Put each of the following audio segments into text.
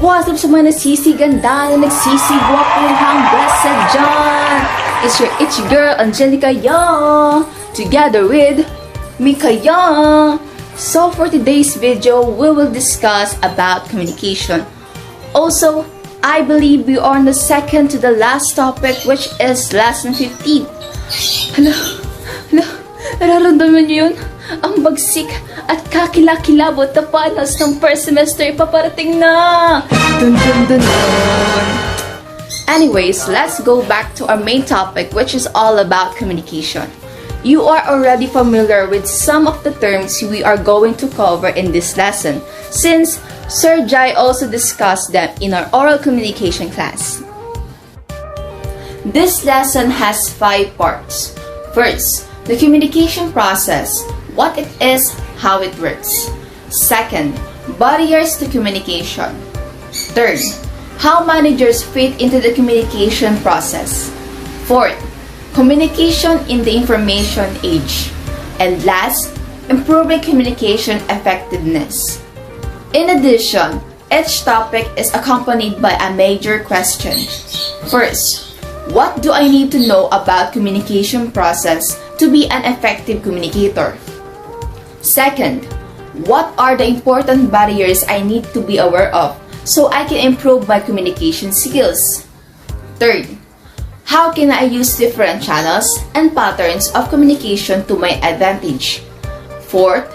What's up sa mga nagsisiganda na nagsisigwapuhang blessed dyan? It's your itchy girl, Angelica Yang, together with Michaela. So for today's video, we will discuss about communication. Also, I believe we are on the second to the last topic, which is lesson 15. Hala, nararamdaman niyo yun? Ang bagsik at kakilakilabot na panas ng first semester paparating na! Dun dun dun dun! Anyways, let's go back to our main topic, which is all about communication. You are already familiar with some of the terms we are going to cover in this lesson, since Sir Jai also discussed them in our oral communication class. This lesson has 5 parts. First, the communication process, what it is, how it works. Second, barriers to communication. Third, how managers fit into the communication process. Fourth, communication in the information age. And last, improving communication effectiveness. In addition, each topic is accompanied by a major question. First, what do I need to know about communication process to be an effective communicator? Second, what are the important barriers I need to be aware of so I can improve my communication skills? Third, how can I use different channels and patterns of communication to my advantage? Fourth,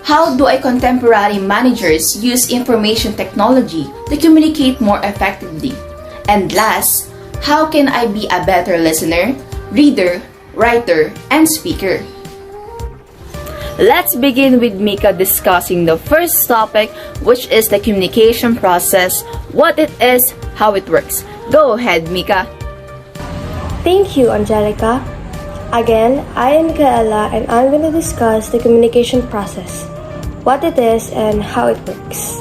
how do contemporary managers use information technology to communicate more effectively? And last, how can I be a better listener, reader, writer, and speaker? Let's begin with Mika discussing the first topic, which is the communication process, what it is, how it works. Go ahead, Mika. Thank you, Angelica. Again, I am Michaela and I'm going to discuss the communication process, what it is and how it works.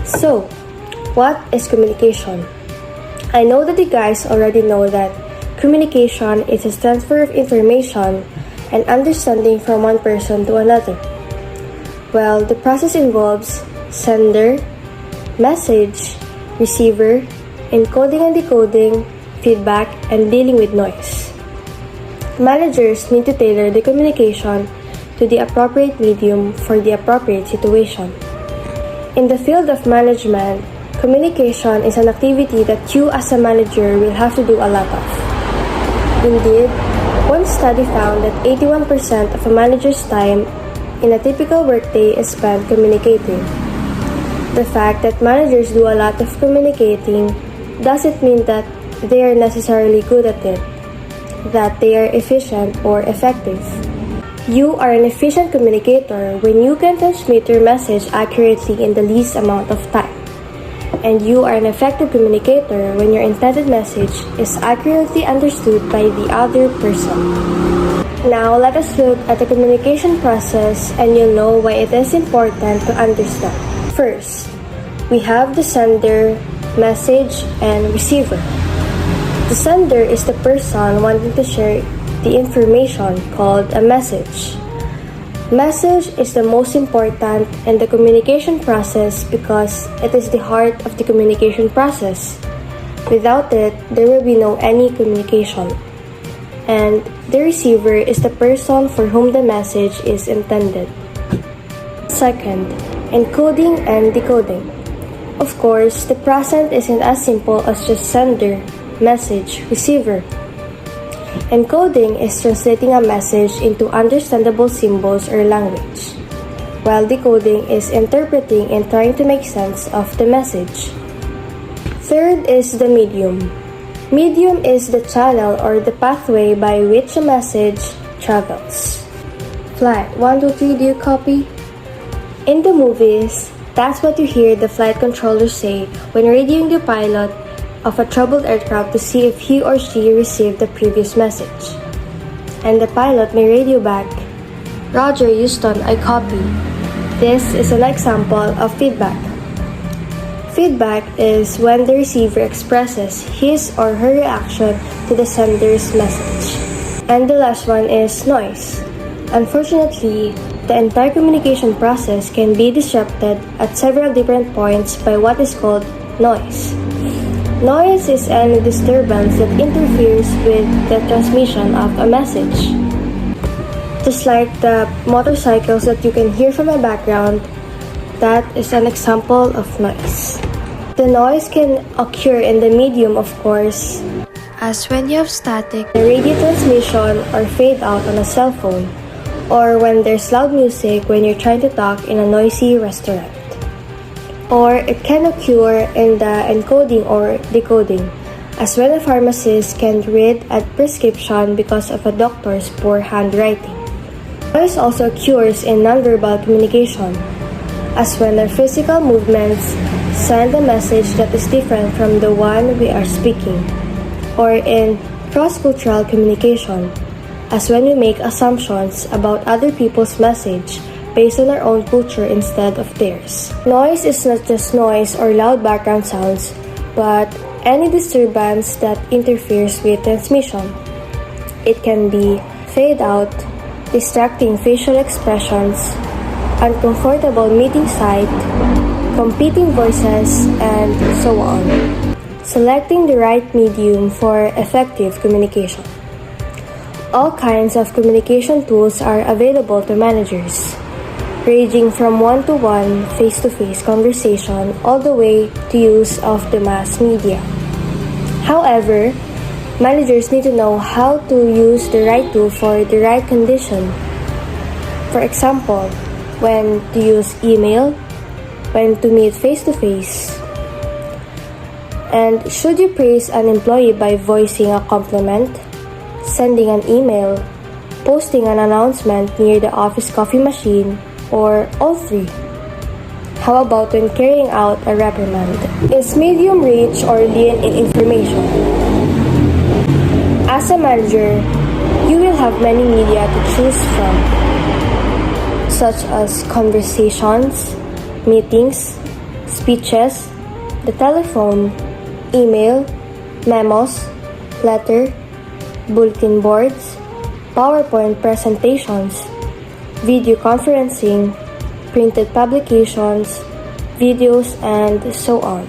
So, what is communication? I know that you guys already know that communication is a transfer of information and understanding from one person to another. Well, the process involves sender, message, receiver, encoding and decoding, feedback, and dealing with noise. Managers need to tailor the communication to the appropriate medium for the appropriate situation. In the field of management, communication is an activity that you as a manager will have to do a lot of. Indeed, one study found that 81% of a manager's time in a typical workday is spent communicating. The fact that managers do a lot of communicating doesn't mean that they are necessarily good at it, that they are efficient or effective. You are an efficient communicator when you can transmit your message accurately in the least amount of time. And you are an effective communicator when your intended message is accurately understood by the other person. Now, let us look at the communication process and you'll know why it is important to understand. First, we have the sender, message, and receiver. The sender is the person wanting to share the information called a message. Message is the most important in the communication process because it is the heart of the communication process. Without it, there will be no any communication. And the receiver is the person for whom the message is intended. Second, encoding and decoding. Of course, the process isn't as simple as just sender, message, receiver. Encoding is translating a message into understandable symbols or language, while decoding is interpreting and trying to make sense of the message. Third is the medium. Medium is the channel or the pathway by which a message travels. Flight 123, do you copy? In the movies, that's what you hear the flight controller say when radioing the pilot of a troubled aircraft to see if he or she received the previous message. And the pilot may radio back, "Roger, Houston, I copy." This is an example of feedback. Feedback is when the receiver expresses his or her reaction to the sender's message. And the last one is noise. Unfortunately, the entire communication process can be disrupted at several different points by what is called noise. Noise is any disturbance that interferes with the transmission of a message. Just like the motorcycles that you can hear from my background, that is an example of noise. The noise can occur in the medium, of course, as when you have static radio transmission or fade out on a cell phone, or when there's loud music when you're trying to talk in a noisy restaurant. Or it can occur in the encoding or decoding, as when a pharmacist can't read a prescription because of a doctor's poor handwriting. Noise also occurs in nonverbal communication, as when our physical movements send a message that is different from the one we are speaking, or in cross-cultural communication, as when we make assumptions about other people's message based on our own culture instead of theirs. Noise is not just noise or loud background sounds, but any disturbance that interferes with transmission. It can be fade out, distracting facial expressions, uncomfortable meeting site, competing voices, and so on. Selecting the right medium for effective communication. All kinds of communication tools are available to managers, ranging from one-to-one, face-to-face conversation all the way to use of the mass media. However, managers need to know how to use the right tool for the right condition. For example, when to use email, when to meet face-to-face, and should you praise an employee by voicing a compliment, sending an email, posting an announcement near the office coffee machine, or all three? How about when carrying out a reprimand? Is medium rich or lean in information? As a manager, you will have many media to choose from, such as conversations, meetings, speeches, the telephone, email, memos, letter, bulletin boards, PowerPoint presentations, video conferencing, printed publications, videos, and so on.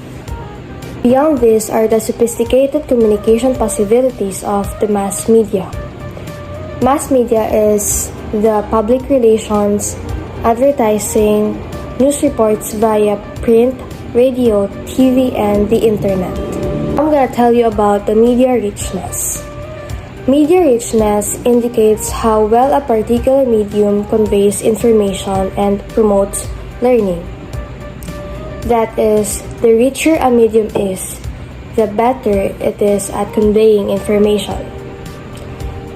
Beyond this are the sophisticated communication possibilities of the mass media. Mass media is the public relations, advertising, news reports via print, radio, TV, and the internet. I'm gonna tell you about the media richness. Media richness indicates how well a particular medium conveys information and promotes learning. That is, the richer a medium is, the better it is at conveying information.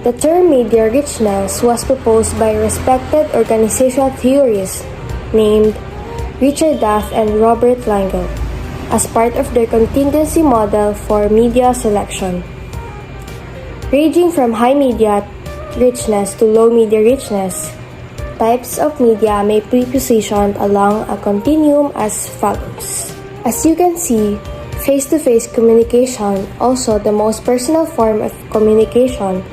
The term media richness was proposed by respected organizational theorists named Richard Duff and Robert Langell as part of their contingency model for media selection. Ranging from high media richness to low media richness, types of media may be positioned along a continuum as follows. As you can see, face-to-face communication, also the most personal form of communication,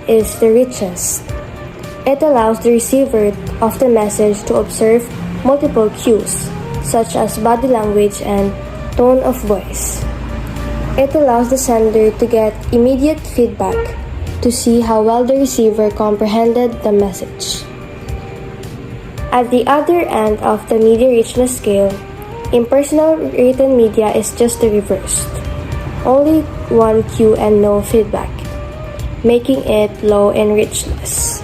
is the richest. It allows the receiver of the message to observe multiple cues, such as body language and tone of voice. It allows the sender to get immediate feedback to see how well the receiver comprehended the message. At the other end of the media richness scale, impersonal written media is just the reverse. Only one cue and no feedback, making it low in richness.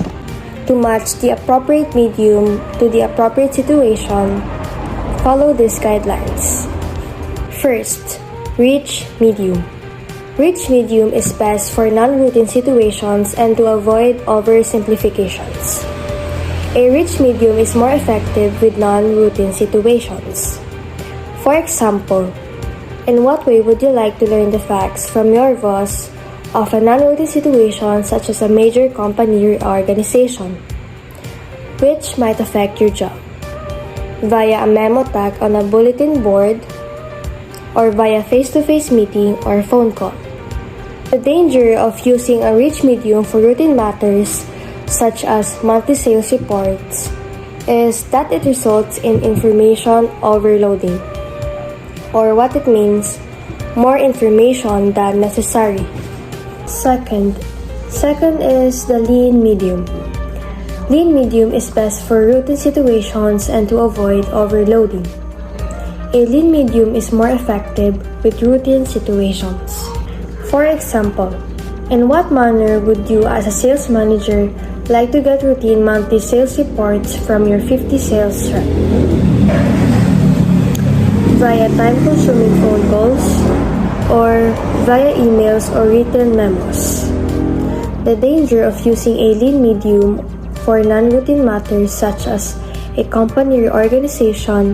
To match the appropriate medium to the appropriate situation, follow these guidelines. First, rich medium. Rich medium is best for non-routine situations and to avoid oversimplifications. A rich medium is more effective with non-routine situations. For example, in what way would you like to learn the facts from your boss of a non-routine situation such as a major company or organization, which might affect your job? Via a memo tag on a bulletin board, or via face-to-face meeting or phone call. The danger of using a rich medium for routine matters such as monthly sales reports is that it results in information overloading, or what it means, more information than necessary. Second is the lean medium. Lean medium is best for routine situations and to avoid overloading. A lean medium is more effective with routine situations. For example, in what manner would you as a sales manager like to get routine monthly sales reports from your 50 sales rep? Via time-consuming phone calls or via emails or written memos. The danger of using a lean medium for non-routine matters such as a company reorganization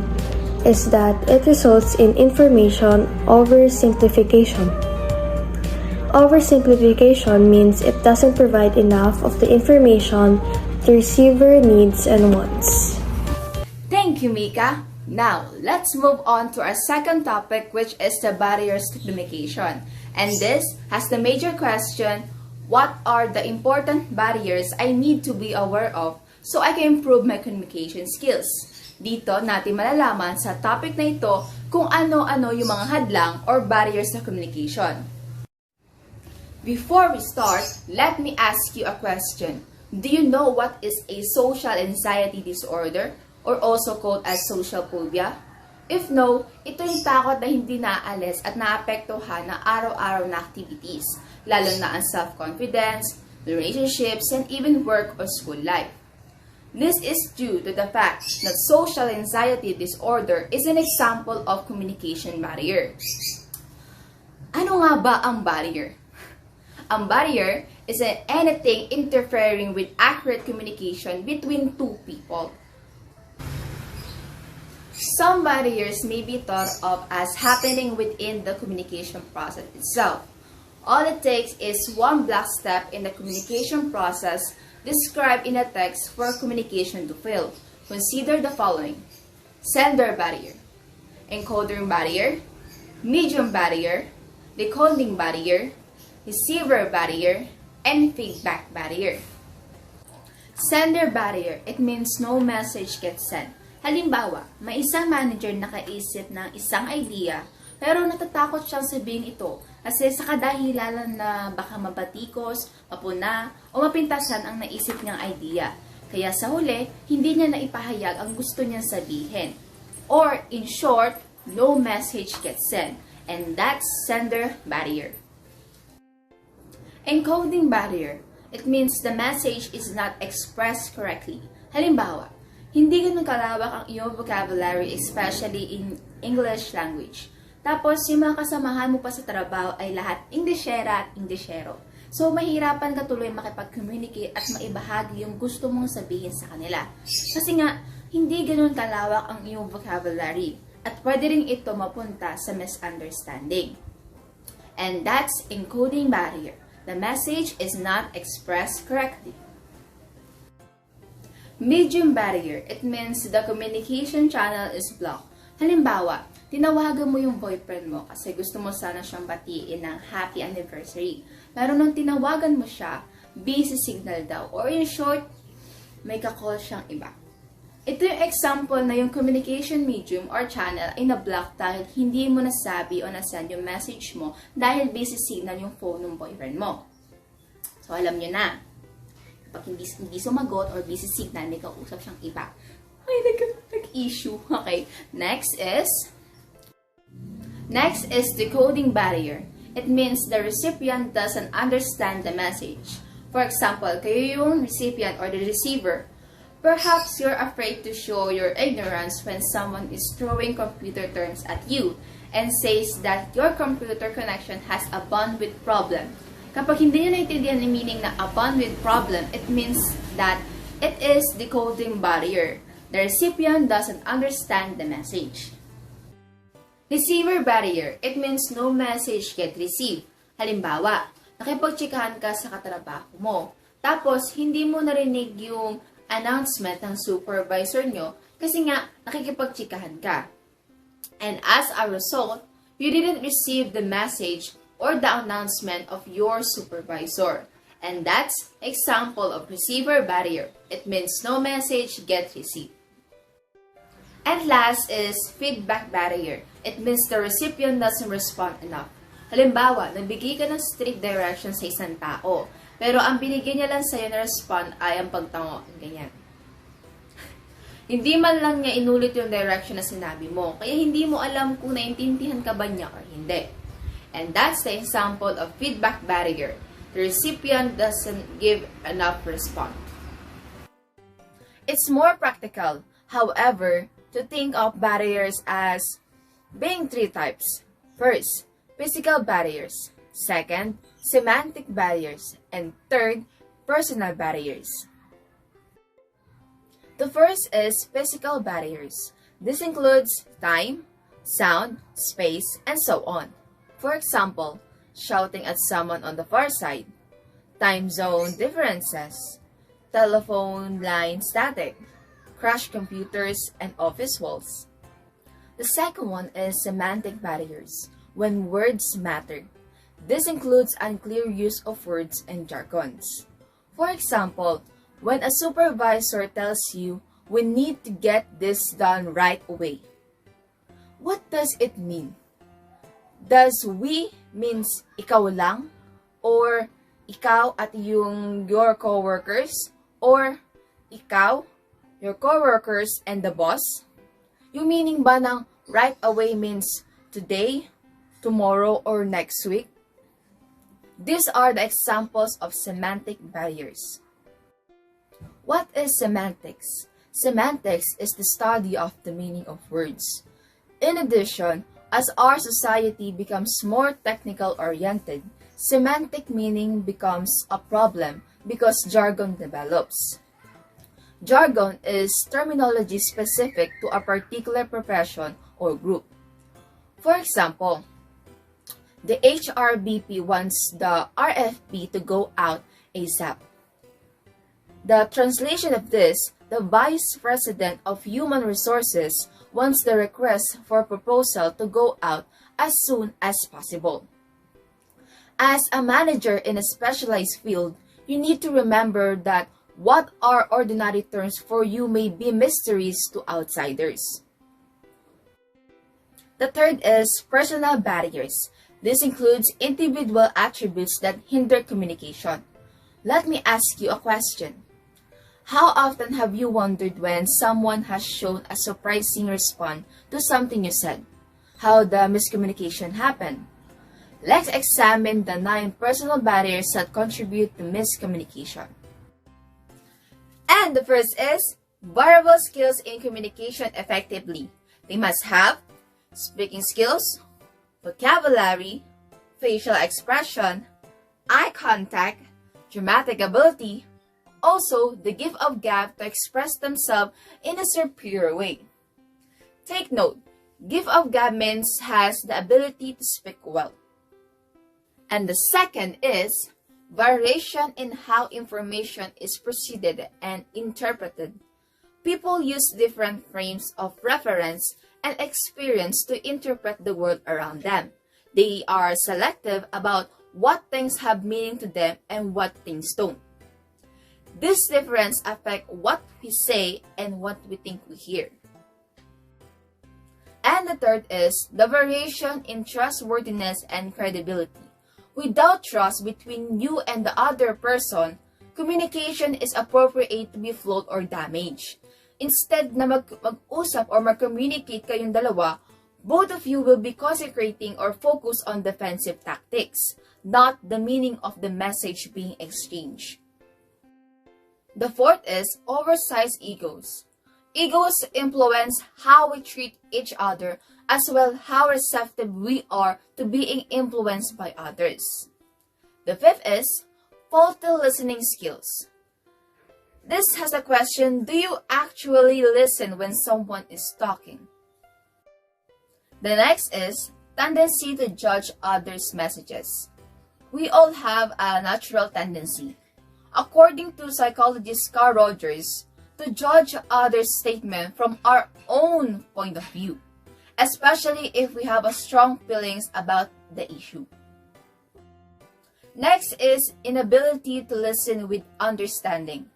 is that it results in information oversimplification. Oversimplification means it doesn't provide enough of the information the receiver needs and wants. Thank you, Mika. Now, let's move on to our second topic, which is the barriers to communication. And this has the major question, what are the important barriers I need to be aware of so I can improve my communication skills? Dito natin malalaman sa topic na ito kung ano-ano yung mga hadlang or barriers to communication. Before we start, let me ask you a question. Do you know what is a social anxiety disorder or also called as social phobia? If no, ito yung takot na hindi naaalis at naapektuhan ng araw-araw na activities, lalo na ang self-confidence, relationships, and even work or school life. This is due to the fact that social anxiety disorder is an example of communication barrier. Ano nga ba ang barrier? Ang barrier is anything interfering with accurate communication between two people. Some barriers may be thought of as happening within the communication process itself. All it takes is one black step in the communication process described in a text for communication to fail. Consider the following: sender barrier, encoder barrier, medium barrier, decoding barrier, receiver barrier, and feedback barrier. Sender barrier, it means no message gets sent. Halimbawa, may isang manager na nakaisip ng isang idea pero natatakot siyang sabihin ito kasi sa kadahilan na baka mabatikos, mapuna, o mapintasan ang naisip niyang idea. Kaya sa huli, hindi niya naipahayag ang gusto niyang sabihin. Or, in short, no message gets sent. And that's sender barrier. Encoding barrier. It means the message is not expressed correctly. Halimbawa, hindi ganun kalawak ang iyong vocabulary, especially in English language. Tapos, yung mga kasamahan mo pa sa trabaho ay lahat Inglesera at Inglesero. So, mahirapan ka tuloy makipag-communicate at maibahagi yung gusto mong sabihin sa kanila. Kasi nga, hindi ganun kalawak ang iyong vocabulary. At pwede rin ito mapunta sa misunderstanding. And that's encoding barrier. The message is not expressed correctly. Medium barrier. It means the communication channel is blocked. Halimbawa, tinawagan mo yung boyfriend mo kasi gusto mo sana siyang batiin ng happy anniversary. Pero nung tinawagan mo siya, busy signal daw. Or in short, may kakall siyang iba. Ito yung example na yung communication medium or channel ay na-block dahil hindi mo nasabi o nasend yung message mo dahil busy signal yung phone ng boyfriend mo. So, alam nyo na. Kapag hindi sumagot or busy signal, may kausap siyang iba. Ay, nag-issue. Okay. Next is decoding barrier. It means the recipient doesn't understand the message. For example, kayo yung recipient or the receiver. Perhaps you're afraid to show your ignorance when someone is throwing computer terms at you and says that your computer connection has a bandwidth problem. Kapag hindi nyo naintindihan ang meaning na a bandwidth problem, it means that it is decoding barrier. The recipient doesn't understand the message. Receiver barrier. It means no message get received. Halimbawa, nakipagtsikahan ka sa katrabaho mo. Tapos, hindi mo narinig yung announcement ng supervisor nyo kasi nga nakikipagtsikahan ka. And as a result, you didn't receive the message or the announcement of your supervisor. And that's example of receiver barrier. It means no message get received. And last is feedback barrier. It means the recipient doesn't respond enough. Halimbawa, nagbigay ka ng strict direction sa isang tao, pero ang binigay niya lang sa'yo na respond ay ang pagtango. Ganyan. Hindi man lang niya inulit yung direction na sinabi mo, kaya hindi mo alam kung naintindihan ka ba niya or hindi. And that's the example of feedback barrier. The recipient doesn't give enough response. It's more practical, however, to think of barriers as being three types. First, physical barriers. Second, semantic barriers. And third, personal barriers. The first is physical barriers. This includes time, sound, space, and so on. For example, shouting at someone on the far side, time zone differences, telephone line static, crashed computers, and office walls. The second one is semantic barriers, when words matter. This includes unclear use of words and jargons. For example, when a supervisor tells you, "We need to get this done right away." What does it mean? Does "we" means ikaw lang? Or ikaw at your coworkers? Or ikaw, your coworkers, and the boss? Yung meaning ba ng right away means today, tomorrow, or next week? These are the examples of semantic barriers. What is semantics? Semantics is the study of the meaning of words. In addition, as our society becomes more technical-oriented, semantic meaning becomes a problem because jargon develops. Jargon is terminology specific to a particular profession or group. For example, the HRBP wants the RFP to go out ASAP. The translation of this, the Vice President of Human Resources wants the request for proposal to go out as soon as possible. As a manager in a specialized field, you need to remember that what are ordinary terms for you may be mysteries to outsiders. The third is personal barriers. This includes individual attributes that hinder communication. Let me ask you a question. How often have you wondered when someone has shown a surprising response to something you said? How the miscommunication happened? Let's examine the 9 personal barriers that contribute to miscommunication. And the first is variable skills in communication effectively. They must have speaking skills, vocabulary, facial expression, eye contact, dramatic ability, also the gift of gab to express themselves in a superior way. Take note, gift of gab means has the ability to speak well. And the second is variation in how information is proceeded and interpreted. People use different frames of reference and experience to interpret the world around them. They are selective about what things have meaning to them and what things don't. This difference affects what we say and what we think we hear. And the third is the variation in trustworthiness and credibility. Without trust between you and the other person, communication is appropriate to be flawed or damaged. Instead na mag-usap or mag-communicate kayong dalawa, both of you will be concentrating or focus on defensive tactics, not the meaning of the message being exchanged. The fourth is oversized egos. Egos influence how we treat each other as well how receptive we are to being influenced by others. The fifth is faulty listening skills. This has a question, do you actually listen when someone is talking? The next is tendency to judge others' messages. We all have a natural tendency, according to psychologist Carl Rogers, to judge others' statement from our own point of view, especially if we have a strong feelings about the issue. Next is inability to listen with understanding.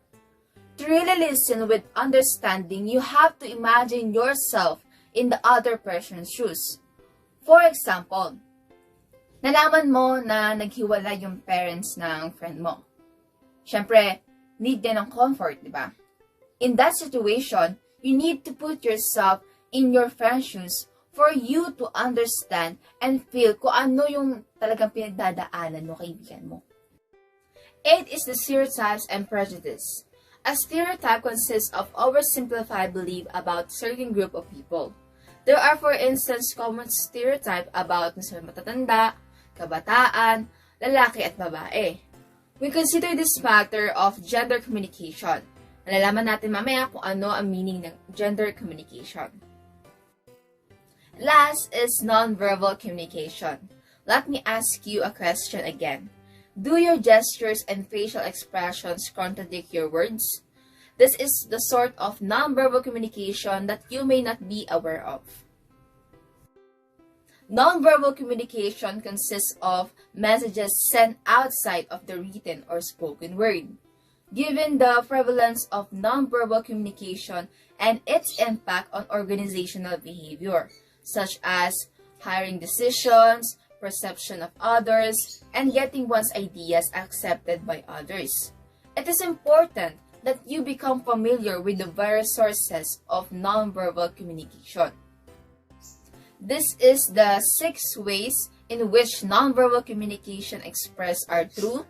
To really listen with understanding, you have to imagine yourself in the other person's shoes. For example, nalaman mo na naghiwalay yung parents ng friend mo. Siyempre, need din ng comfort, di ba? In that situation, you need to put yourself in your friend's shoes for you to understand and feel kung ano yung talagang pinagdadaanan mo kaibigan mo. 8 is the stereotypes and prejudice. A stereotype consists of oversimplified belief about certain group of people. There are, for instance, common stereotype about matatanda, kabataan, lalaki at babae. We consider this matter of gender communication. Malalaman natin mamaya kung ano ang meaning ng gender communication. Last is non-verbal communication. Let me ask you a question again. Do your gestures and facial expressions contradict your words? This is the sort of non-verbal communication that you may not be aware of. Non-verbal communication consists of messages sent outside of the written or spoken word. Given the prevalence of non-verbal communication and its impact on organizational behavior, such as hiring decisions, perception of others, and getting one's ideas accepted by others, it is important that you become familiar with the various sources of non-verbal communication. This is the 6 ways in which non-verbal communication express are through.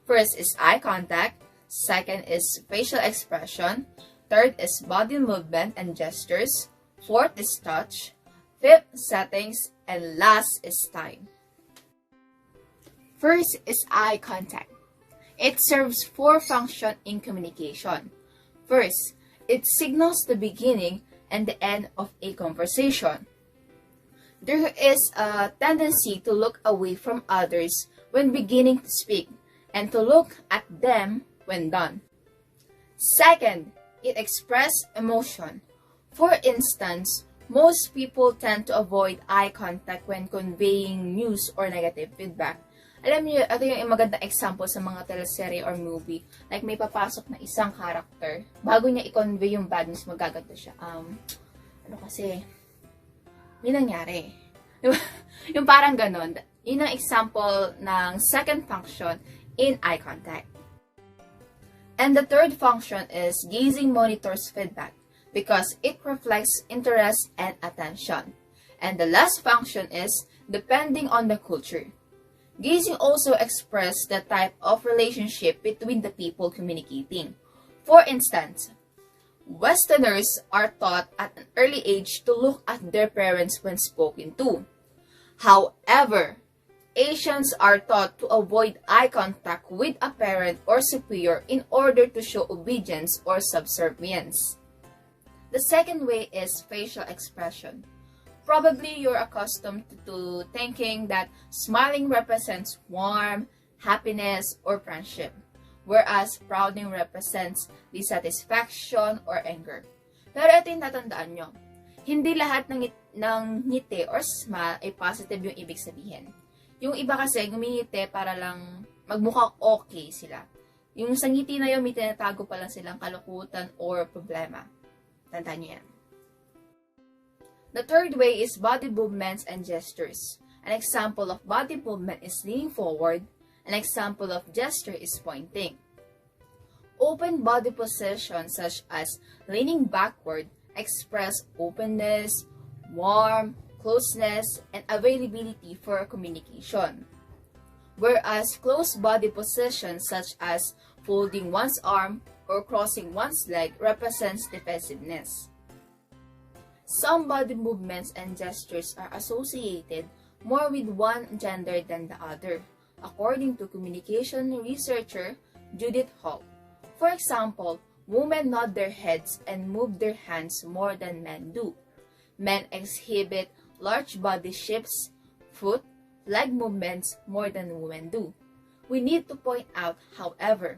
First is eye contact. Second is facial expression. Third is body movement and gestures. Fourth is touch. Fifth, settings. And last is time. First is eye contact. It serves 4 functions in communication. First, it signals the beginning and the end of a conversation. There is a tendency to look away from others when beginning to speak and to look at them when done. Second, it expresses emotion. For instance, most people tend to avoid eye contact when conveying news or negative feedback. Alam niyo, ito yung magandang example sa mga teleserye or movie. Like, may papasok na isang character. Bago niya i-convey yung bad news, magaganto siya. May nangyari. Yung parang ganon. Yun ang example ng second function in eye contact. And the third function is gazing monitors feedback because it reflects interest and attention. And the last function is depending on the culture. Gazing also expresses the type of relationship between the people communicating. For instance, Westerners are taught at an early age to look at their parents when spoken to. However, Asians are taught to avoid eye contact with a parent or superior in order to show obedience or subservience. The second way is facial expression. Probably you're accustomed to thinking that smiling represents warmth, happiness, or friendship, whereas frowning represents dissatisfaction or anger. Pero ito yung tatandaan nyo. Hindi lahat ng ngiti or smile ay positive yung ibig sabihin. Yung iba kasi ngumingiti para lang magmukhang okay sila. Yung sa ngiti na yun, may tinatago pa lang silang kalukutan or problema. Tandaan nyo yan. The third way is body movements and gestures. An example of body movement is leaning forward. An example of gesture is pointing. Open body positions such as leaning backward express openness, warmth, closeness, and availability for communication. Whereas closed body positions such as folding one's arm or crossing one's leg represents defensiveness. Some body movements and gestures are associated more with one gender than the other, according to communication researcher Judith Hall. For example, women nod their heads and move their hands more than men do. Men exhibit large body shifts, foot, leg movements more than women do. We need to point out, however,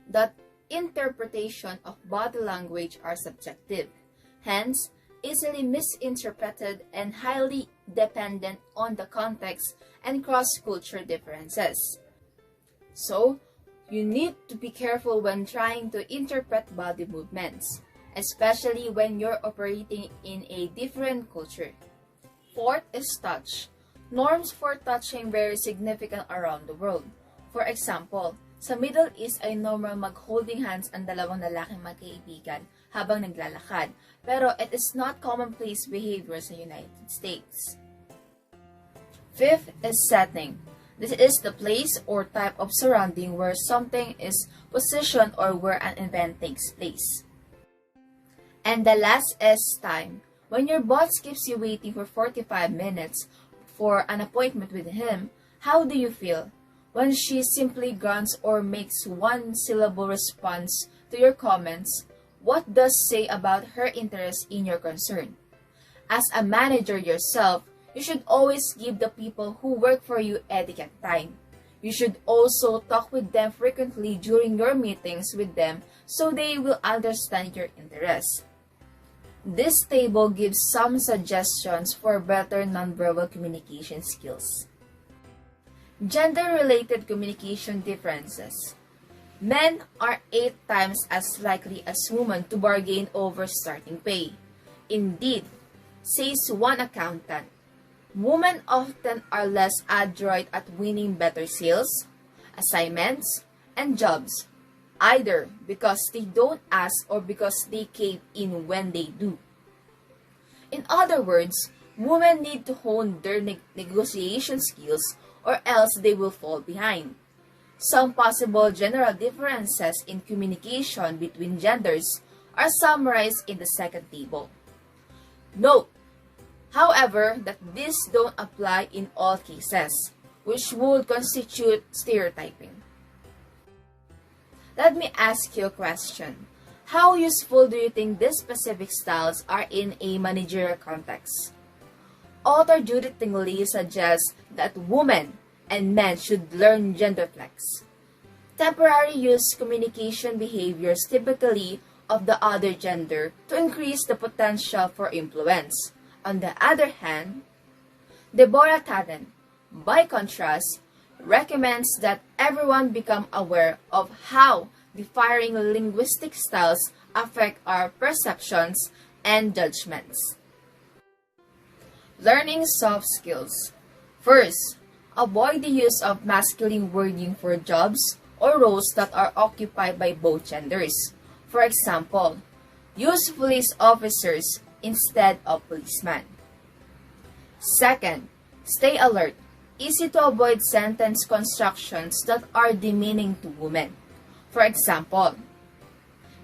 that interpretation of body language are subjective, hence easily misinterpreted and highly dependent on the context and cross-culture differences. So, You need to be careful when trying to interpret body movements, especially when you're operating in a different culture. Fourth is touch. Norms for touching vary significant around the world. For example, sa Middle East ay normal mag-holding hands ang dalawang lalaking magkaibigan habang naglalakad, pero it is not commonplace behavior sa United States. Fifth is setting. This is the place or type of surrounding where something is positioned or where an event takes place. And the last is time. When your boss keeps you waiting for 45 minutes for an appointment with him, how do you feel? When she simply grunts or makes one-syllable response to your comments, what does say about her interest in your concern? As a manager yourself, you should always give the people who work for you adequate time. You should also talk with them frequently during your meetings with them so they will understand your interests. This table gives some suggestions for better nonverbal communication skills. Gender-related communication differences. Men are 8 times as likely as women to bargain over starting pay. Indeed, says one accountant, women often are less adroit at winning better sales, assignments, and jobs, either because they don't ask or because they cave in when they do. In other words, women need to hone their negotiation skills or else they will fall behind. Some possible general differences in communication between genders are summarized in the second table. Note, however, that these don't apply in all cases, which would constitute stereotyping. Let me ask you a question. How useful do you think these specific styles are in a managerial context? Author Judith Tingley suggests that women and men should learn gender flex. Temporary use communication behaviors typically of the other gender to increase the potential for influence. On the other hand, Deborah Tannen, by contrast, recommends that everyone become aware of how differing linguistic styles affect our perceptions and judgments. Learning soft skills. First, avoid the use of masculine wording for jobs or roles that are occupied by both genders. For example, use police officers instead of policemen. Second, stay alert. Easy to avoid sentence constructions that are demeaning to women. For example,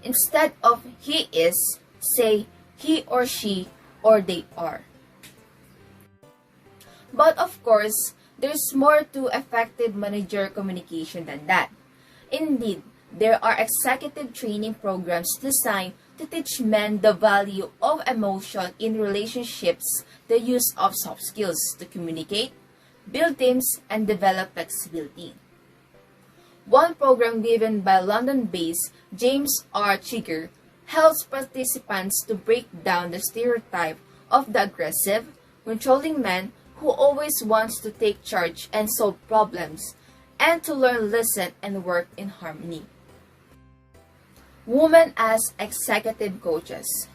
instead of he is, say he or she or they are. But of course, there's more to effective manager communication than that. Indeed, there are executive training programs designed to teach men the value of emotion in relationships, the use of soft skills to communicate, build teams, and develop flexibility. One program given by London-based James R. Chigger helps participants to break down the stereotype of the aggressive, controlling man who always wants to take charge and solve problems, and to learn, listen, and work in harmony. Women as executive coaches.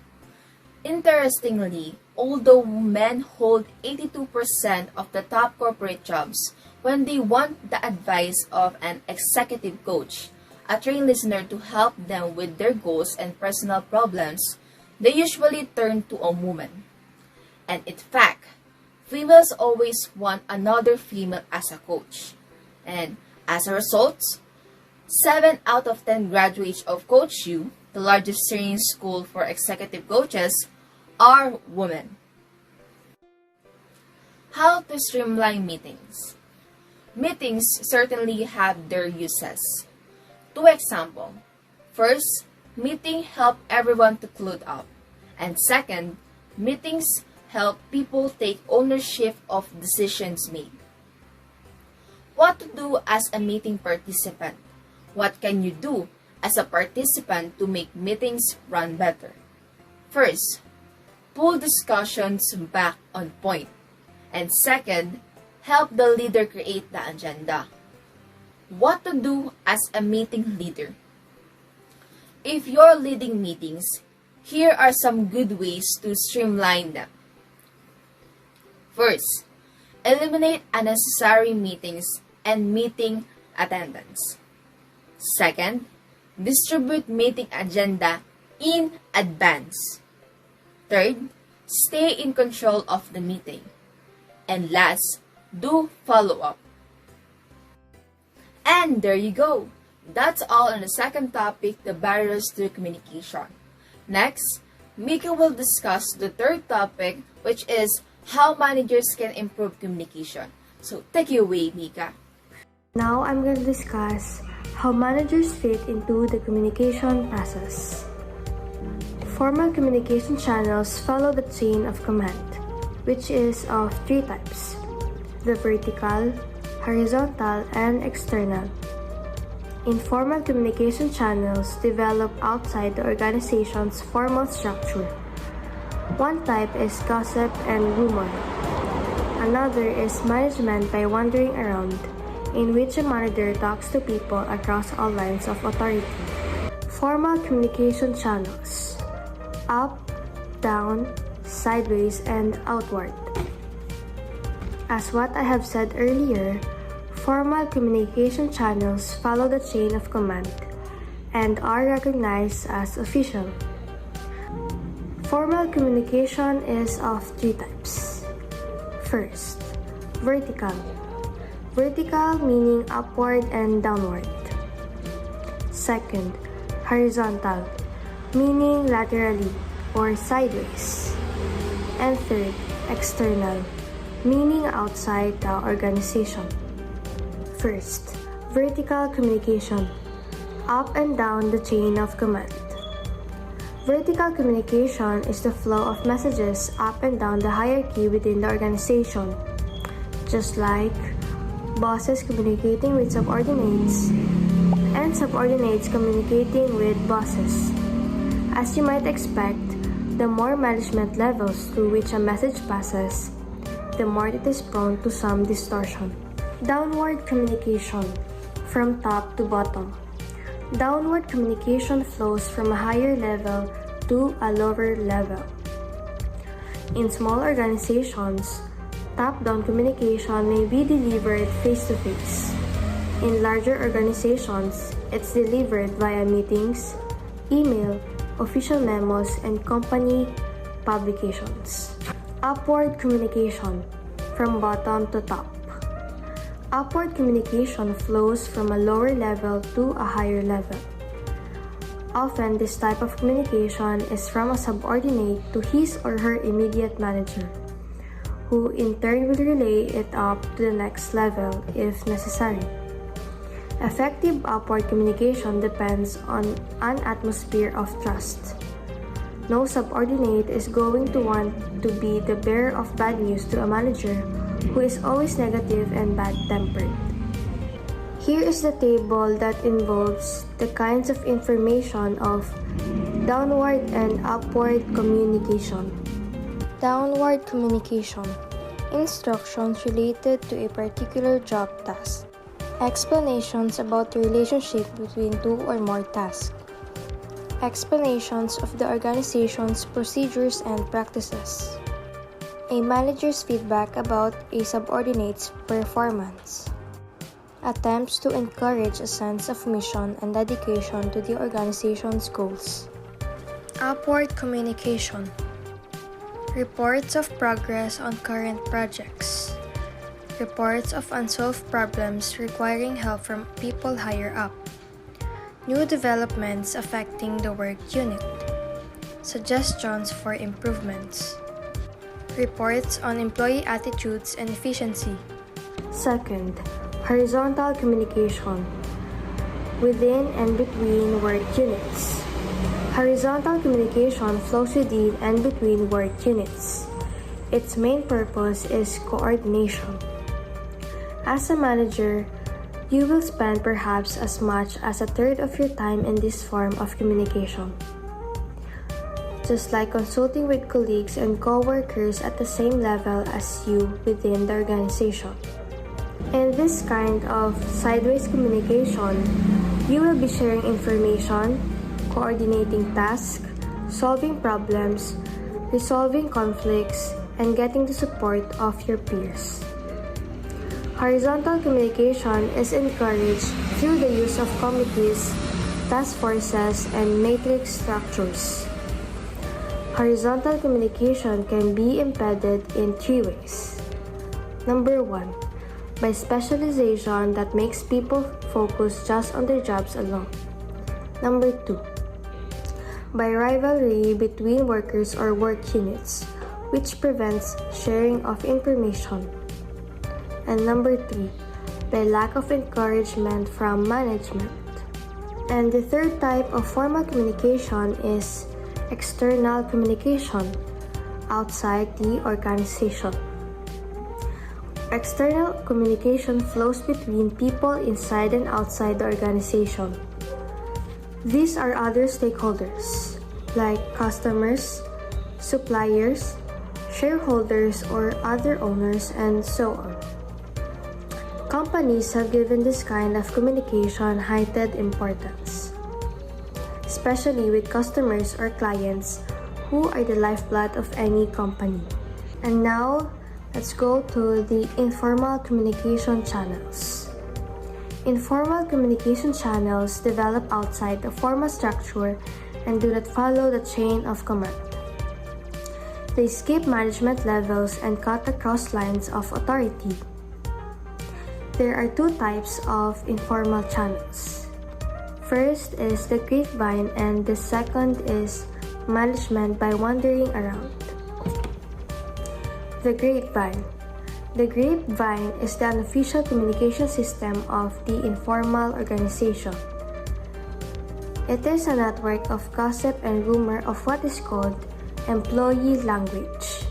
Interestingly, although men hold 82% of the top corporate jobs, when they want the advice of an executive coach, a trained listener to help them with their goals and personal problems, they usually turn to a woman. And in fact, females always want another female as a coach. And as a result, 7 out of 10 graduates of Coach U, the largest training school for executive coaches, are women. How to streamline meetings. Meetings certainly have their uses. 2 examples. First, meeting help everyone to clue up. And second, meetings help people take ownership of decisions made. What to do as a meeting participant? What can you do as a participant to make meetings run better? First, pull discussions back on point. And second, help the leader create the agenda. What to do as a meeting leader? If you're leading meetings, here are some good ways to streamline them. First, eliminate unnecessary meetings and meeting attendance. Second, distribute meeting agenda in advance. Third, stay in control of the meeting. And last, do follow-up. And there you go. That's all on the second topic, the barriers to communication. Next, Mika will discuss the third topic, which is how managers can improve communication. So take it away, Mika. Now I'm going to discuss how managers fit into the communication process. Formal communication channels follow the chain of command, which is of three types: the vertical, horizontal, and external. Informal communication channels develop outside the organization's formal structure. One type is gossip and rumor. Another is management by wandering around, in which a manager talks to people across all lines of authority. Formal communication channels: up, down, sideways, and outward. As what I have said earlier, formal communication channels follow the chain of command and are recognized as official. Formal communication is of three types. First, vertical. Vertical meaning upward and downward. Second, horizontal, meaning laterally or sideways. And third, external, meaning outside the organization. First, vertical communication, up and down the chain of command. Vertical communication is the flow of messages up and down the hierarchy within the organization, just like bosses communicating with subordinates and subordinates communicating with bosses. As you might expect, the more management levels through which a message passes, the more it is prone to some distortion. Downward communication, from top to bottom. Downward communication flows from a higher level to a lower level. In small organizations, top-down communication may be delivered face-to-face. In larger organizations, it's delivered via meetings, email, official memos, and company publications. Upward communication, from bottom to top. Upward communication flows from a lower level to a higher level. Often, this type of communication is from a subordinate to his or her immediate manager, who in turn will relay it up to the next level if necessary. Effective upward communication depends on an atmosphere of trust. No subordinate is going to want to be the bearer of bad news to a manager who is always negative and bad-tempered. Here is the table that involves the kinds of information of downward and upward communication. Downward communication: instructions related to a particular job task. Explanations about the relationship between two or more tasks. Explanations of the organization's procedures and practices. A manager's feedback about a subordinate's performance. Attempts to encourage a sense of mission and dedication to the organization's goals. Upward communication: reports of progress on current projects. Reports of unsolved problems requiring help from people higher up. New developments affecting the work unit. Suggestions for improvements. Reports on employee attitudes and efficiency. Second, horizontal communication: within and between work units. Horizontal communication flows within and between work units. Its main purpose is coordination. As a manager, you will spend perhaps as much as a third of your time in this form of communication. Just like consulting with colleagues and co-workers at the same level as you within the organization. In this kind of sideways communication, you will be sharing information, coordinating tasks, solving problems, resolving conflicts, and getting the support of your peers. Horizontal communication is encouraged through the use of committees, task forces, and matrix structures. Horizontal communication can be embedded in three ways. Number 1, by specialization that makes people focus just on their jobs alone. Number 2, by rivalry between workers or work units, which prevents sharing of information. And number 3, by lack of encouragement from management. And the third type of formal communication is external communication, outside the organization. External communication flows between people inside and outside the organization. These are other stakeholders, like customers, suppliers, shareholders, or other owners, and so on. Companies have given this kind of communication heightened importance, especially with customers or clients who are the lifeblood of any company. And now, let's go to the informal communication channels. Informal communication channels develop outside the formal structure and do not follow the chain of command. They skip management levels and cut across lines of authority. There are two types of informal channels. First is the grapevine, and the second is management by wandering around. The grapevine. The grapevine is the unofficial communication system of the informal organization. It is a network of gossip and rumor of what is called employee language.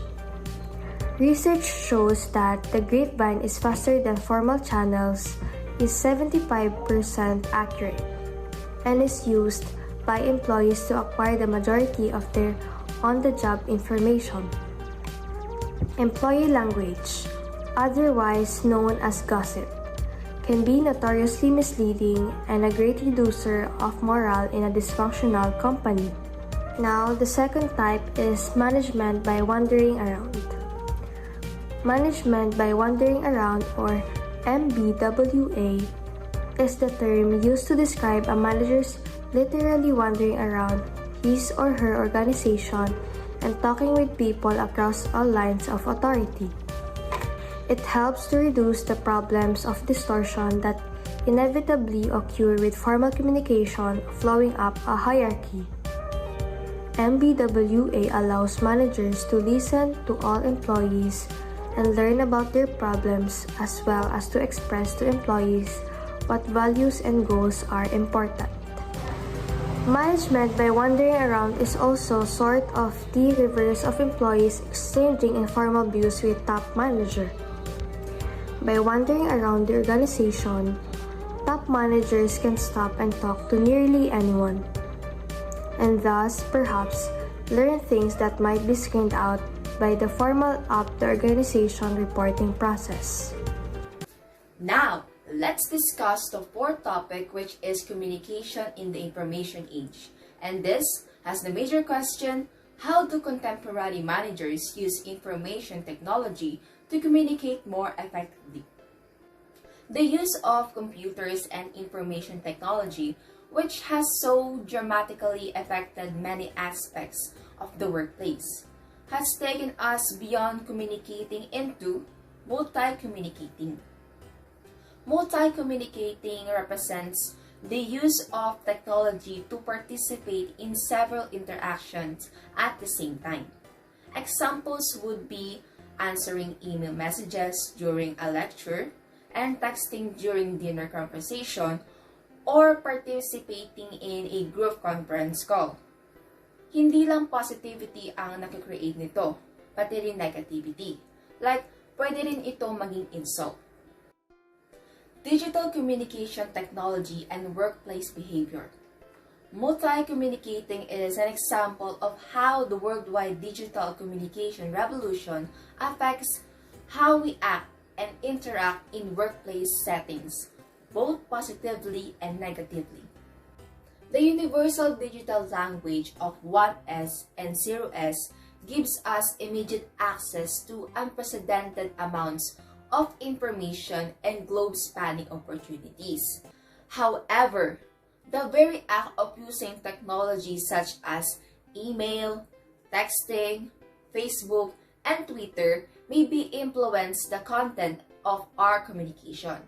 Research shows that the grapevine is faster than formal channels, is 75% accurate, and is used by employees to acquire the majority of their on-the-job information. Employee language, otherwise known as gossip, can be notoriously misleading and a great reducer of morale in a dysfunctional company. Now, the second type is management by wandering around. Management by wandering around, or MBWA, is the term used to describe a manager's literally wandering around his or her organization and talking with people across all lines of authority. It helps to reduce the problems of distortion that inevitably occur with formal communication flowing up a hierarchy. MBWA allows managers to listen to all employees and learn about their problems, as well as to express to employees what values and goals are important. Management by wandering around is also sort of the reverse of employees exchanging informal views with top manager. By wandering around the organization, top managers can stop and talk to nearly anyone, and thus perhaps learn things that might be screened out by the formal up the organization reporting process. Now, let's discuss the fourth topic, which is communication in the information age. And this has the major question: how do contemporary managers use information technology to communicate more effectively? The use of computers and information technology, which has so dramatically affected many aspects of the workplace, has taken us beyond communicating into multi-communicating. Multi-communicating represents the use of technology to participate in several interactions at the same time. Examples would be answering email messages during a lecture and texting during dinner conversation, or participating in a group conference call. Hindi lang positivity ang nakikreate nito, pati rin negativity. Like, pwede rin ito maging insult. Digital communication technology and workplace behavior. Multi-communicating is an example of how the worldwide digital communication revolution affects how we act and interact in workplace settings, both positively and negatively. The universal digital language of 1S and 0S gives us immediate access to unprecedented amounts of information and globe-spanning opportunities. However, the very act of using technology such as email, texting, Facebook, and Twitter may be influence the content of our communication.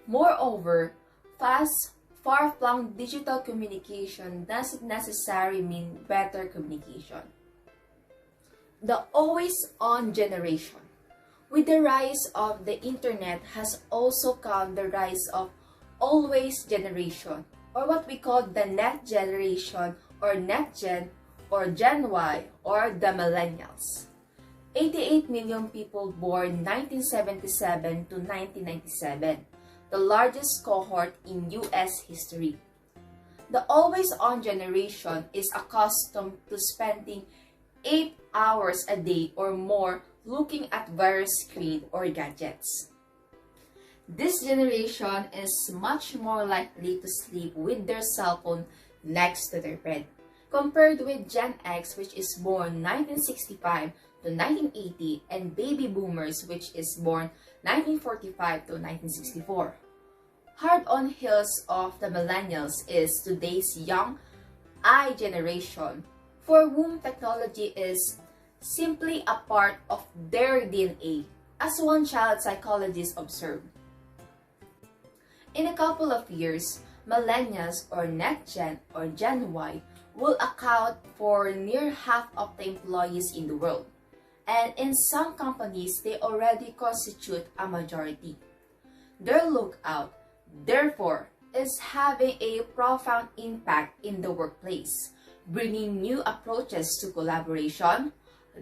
Moreover, fast, far-flung digital communication doesn't necessarily mean better communication. The always-on generation. With the rise of the internet has also come the rise of always generation, or what we call the net generation or net gen or Gen Y or the millennials. 88 million people born 1977 to 1997, the largest cohort in US history. The always-on generation is accustomed to spending 8 hours a day or more looking at various screens or gadgets. This generation is much more likely to sleep with their cell phone next to their bed, compared with Gen X, which is born 1965 to 1980, and baby boomers, which is born 1945 to 1964. Hard on heels of the millennials is today's young I generation, for whom technology is simply a part of their DNA, as one child psychologist observed. In a couple of years, millennials or Net Gen or Gen Y will account for near half of the employees in the world, and in some companies they already constitute a majority. Their lookout, therefore, is having a profound impact in the workplace, bringing new approaches to collaboration,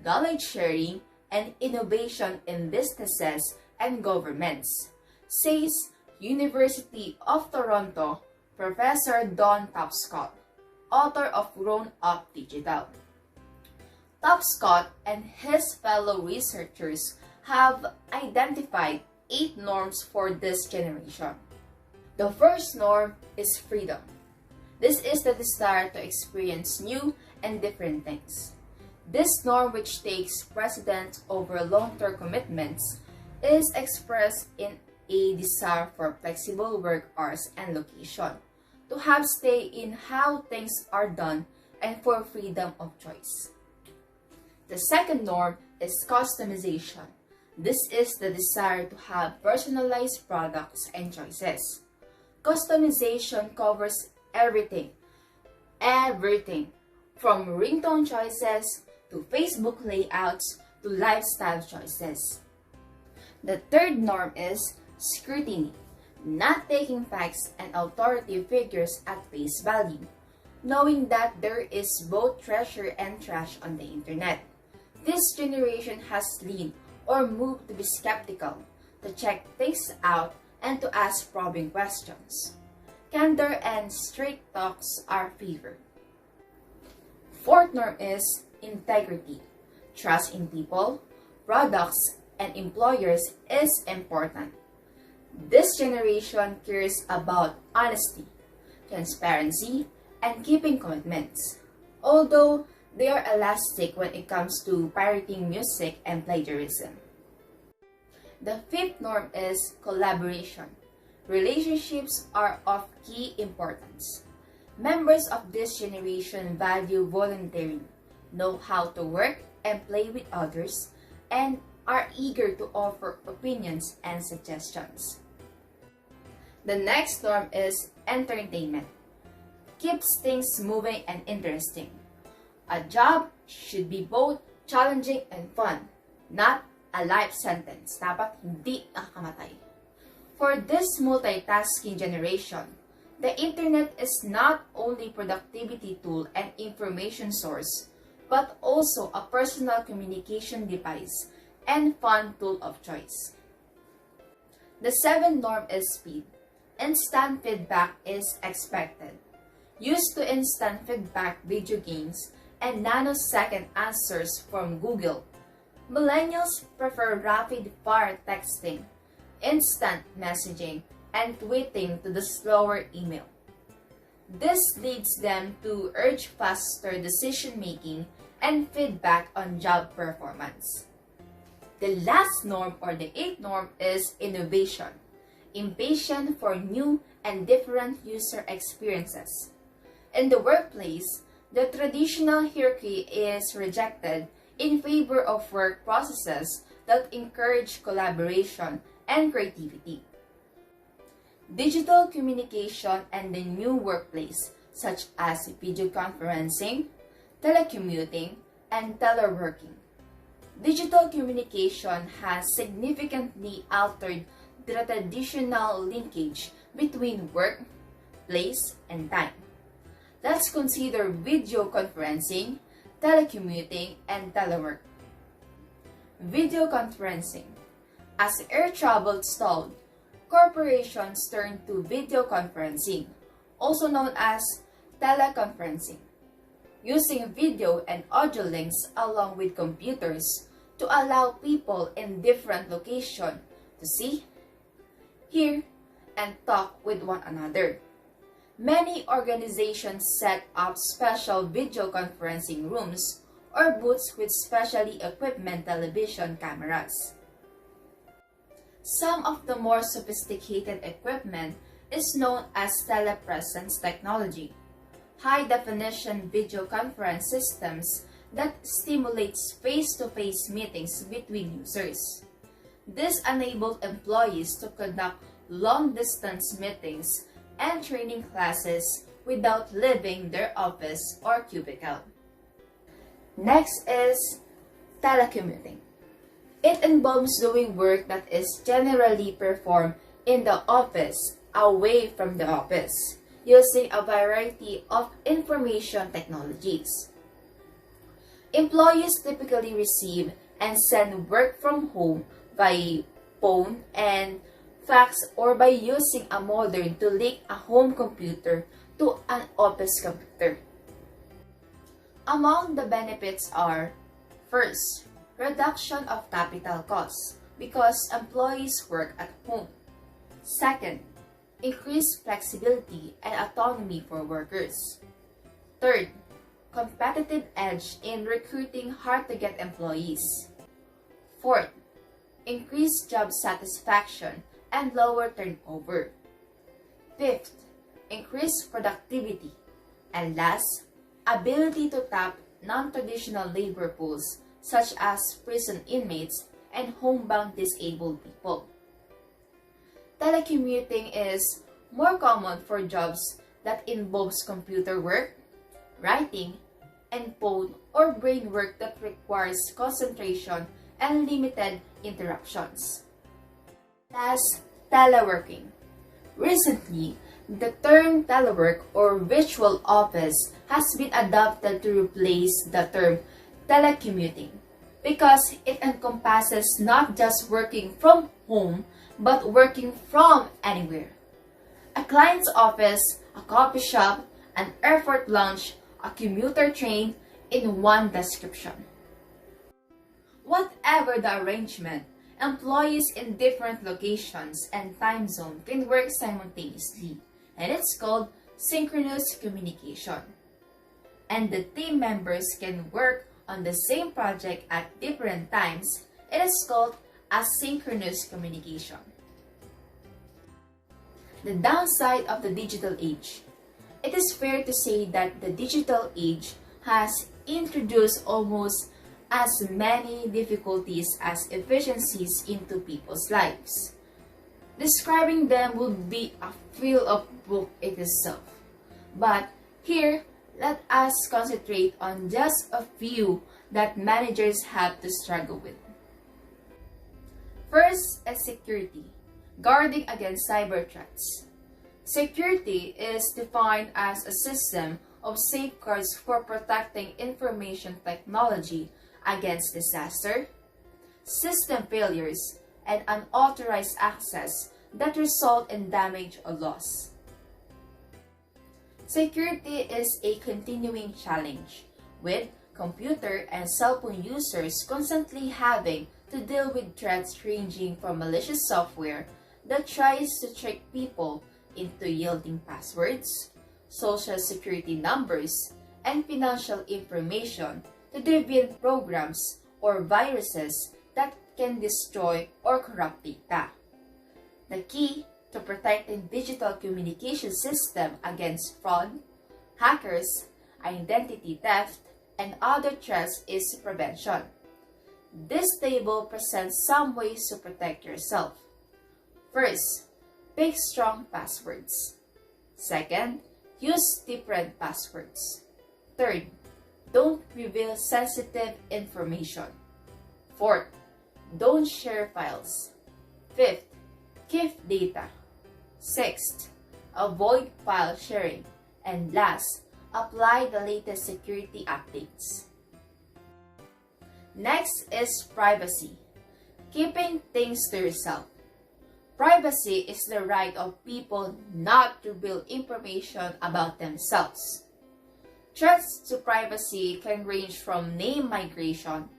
knowledge sharing, and innovation in businesses and governments, says University of Toronto Professor Don Tapscott, author of Grown Up Digital. Tapscott and his fellow researchers have identified 8 norms for this generation. The first norm is freedom. This is the desire to experience new and different things. This norm, which takes precedence over long-term commitments, is expressed in a desire for flexible work hours and location, to have say in how things are done, and for freedom of choice. The second norm is customization. This is the desire to have personalized products and choices. Customization covers everything, from ringtone choices to Facebook layouts to lifestyle choices. The third norm is scrutiny, not taking facts and authority figures at face value, knowing that there is both treasure and trash on the internet. This generation has leaned or moved to be skeptical, to check things out, and to ask probing questions. Candor and straight talks are favored. Fourth norm is integrity. Trust in people, products, and employers is important. This generation cares about honesty, transparency, and keeping commitments, although they are elastic when it comes to pirating music and plagiarism. The fifth norm is collaboration. Relationships are of key importance. Members of this generation value volunteering, know how to work and play with others, and are eager to offer opinions and suggestions. The next norm is entertainment. Keeps things moving and interesting. A job should be both challenging and fun, not a life sentence. Dapat hindi nakakamatay. For this multitasking generation, the internet is not only productivity tool and information source, but also a personal communication device and fun tool of choice. The seventh norm is speed. Instant feedback is expected. Used to instant feedback video games and nanosecond answers from Google, Millennials prefer rapid-fire texting, instant messaging, and tweeting to the slower email. This leads them to urge faster decision-making and feedback on job performance. The last norm or the eighth norm is innovation, impatient for new and different user experiences. In the workplace, the traditional hierarchy is rejected in favor of work processes that encourage collaboration and creativity. Digital communication and the new workplace, such as video conferencing, telecommuting, and teleworking. Digital communication has significantly altered the traditional linkage between work, place, and time. Let's consider video conferencing, telecommuting, and telework. Video conferencing. As air travel stalled, corporations turned to video conferencing, also known as teleconferencing, using video and audio links along with computers to allow people in different locations to see, hear, and talk with one another. Many organizations set up special video conferencing rooms or booths with specially equipped television cameras. Some of the more sophisticated equipment is known as telepresence technology, high-definition video conference systems that stimulates face-to-face meetings between users. This enabled employees to conduct long-distance meetings and training classes without leaving their office or cubicle. Next is telecommuting. It involves doing work that is generally performed in the office, away from the office, using a variety of information technologies. Employees typically receive and send work from home by phone and fax or by using a modem to link a home computer to an office computer. Among the benefits are, first, reduction of capital costs because employees work at home. Second, increased flexibility and autonomy for workers. Third, competitive edge in recruiting hard-to-get employees. Fourth, increased job satisfaction and lower turnover. Fifth, increased productivity. And last, ability to tap non-traditional labor pools such as prison inmates and homebound disabled people. Telecommuting is more common for jobs that involves computer work, writing, and phone or brain work that requires concentration and limited interruptions. Last, teleworking. Recently, the term telework or virtual office has been adopted to replace the term telecommuting because it encompasses not just working from home but working from anywhere. A client's office, a coffee shop, an airport lounge, a commuter train in one description. Whatever the arrangement, employees in different locations and time zones can work simultaneously, and it's called synchronous communication. And the team members can work on the same project at different times. It is called asynchronous communication. The downside of the digital age. It is fair to say that the digital age has introduced almost as many difficulties as efficiencies into people's lives. Describing them would be a fill of book in itself. But here, let us concentrate on just a few that managers have to struggle with. First is security, guarding against cyber threats. Security is defined as a system of safeguards for protecting information technology against disaster, system failures, and unauthorized access that result in damage or loss. Security is a continuing challenge, with computer and cell phone users constantly having to deal with threats ranging from malicious software that tries to trick people into yielding passwords, social security numbers, and financial information to deviant programs or viruses that can destroy or corrupt data. The key to protecting digital communication system against fraud, hackers, identity theft, and other threats is prevention. This table presents some ways to protect yourself. First, pick strong passwords. Second, use different passwords. Third, don't reveal sensitive information. Fourth, don't share files. Fifth, keep data. Sixth, avoid file sharing. And last, apply the latest security updates. Next is privacy. Keeping things to yourself. Privacy is the right of people not to reveal information about themselves. Threats to privacy can range from name migration,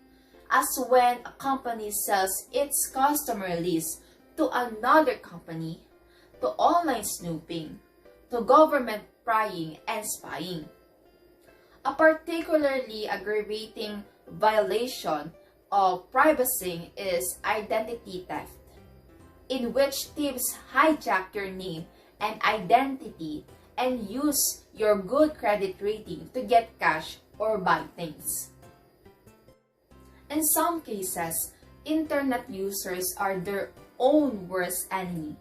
as when a company sells its customer list to another company, to online snooping, to government prying and spying. A particularly aggravating violation of privacy is identity theft, in which thieves hijack your name and identity and use your good credit rating to get cash or buy things. In some cases, internet users are their own worst enemy,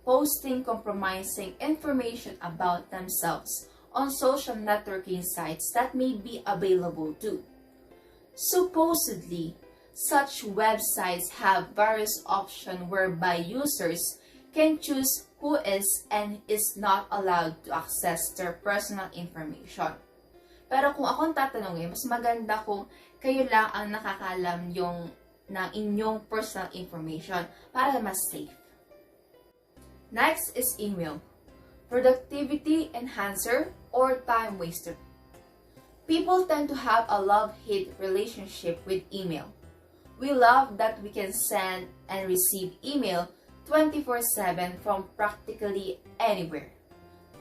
posting compromising information about themselves on social networking sites that may be available too. Supposedly, such websites have various options whereby users can choose who is and is not allowed to access their personal information. Pero kung akong tatanungin, mas maganda kung kayo lang ang nakakalam ng inyong personal information para mas safe. Next is email. Productivity enhancer or time waster. People tend to have a love-hate relationship with email. We love that we can send and receive email 24/7 from practically anywhere.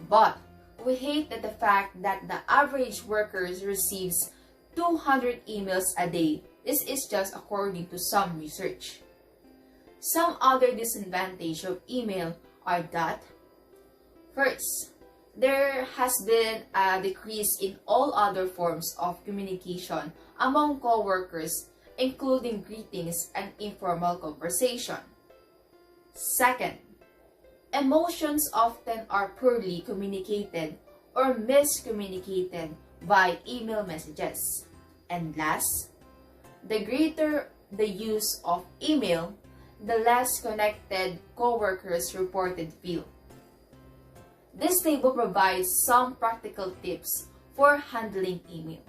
But we hate the fact that the average worker receives 200 emails a day. This is just according to some research. Some other disadvantages of email are that, first, there has been a decrease in all other forms of communication among co-workers, including greetings and informal conversation. Second, emotions often are poorly communicated or miscommunicated by email messages. And last, the greater the use of email, the less connected co-workers reported feel. This table provides some practical tips for handling email.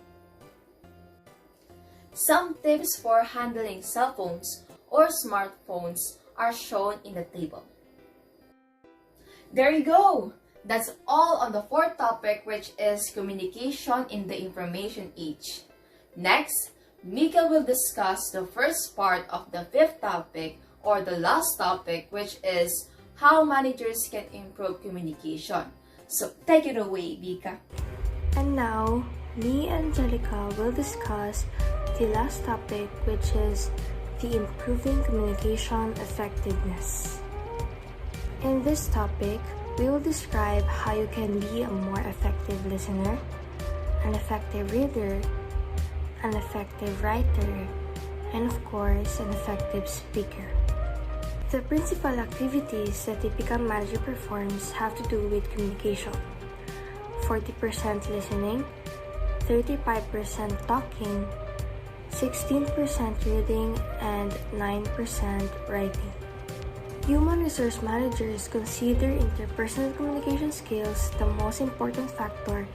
Some tips for handling cell phones or smartphones are shown in the table. There you go! That's all on the fourth topic, which is communication in the information age. Next, Michaela will discuss the first part of the fifth topic or the last topic, which is how managers can improve communication. So take it away, Vika. And now, me and Angelica will discuss the last topic, which is the improving communication effectiveness. In this topic, we will describe how you can be a more effective listener, an effective reader, an effective writer, and of course, an effective speaker. The principal activities that typical manager performs have to do with communication. 40% listening, 35% talking, 16% reading, and 9% writing. Human resource managers consider interpersonal communication skills the most important factor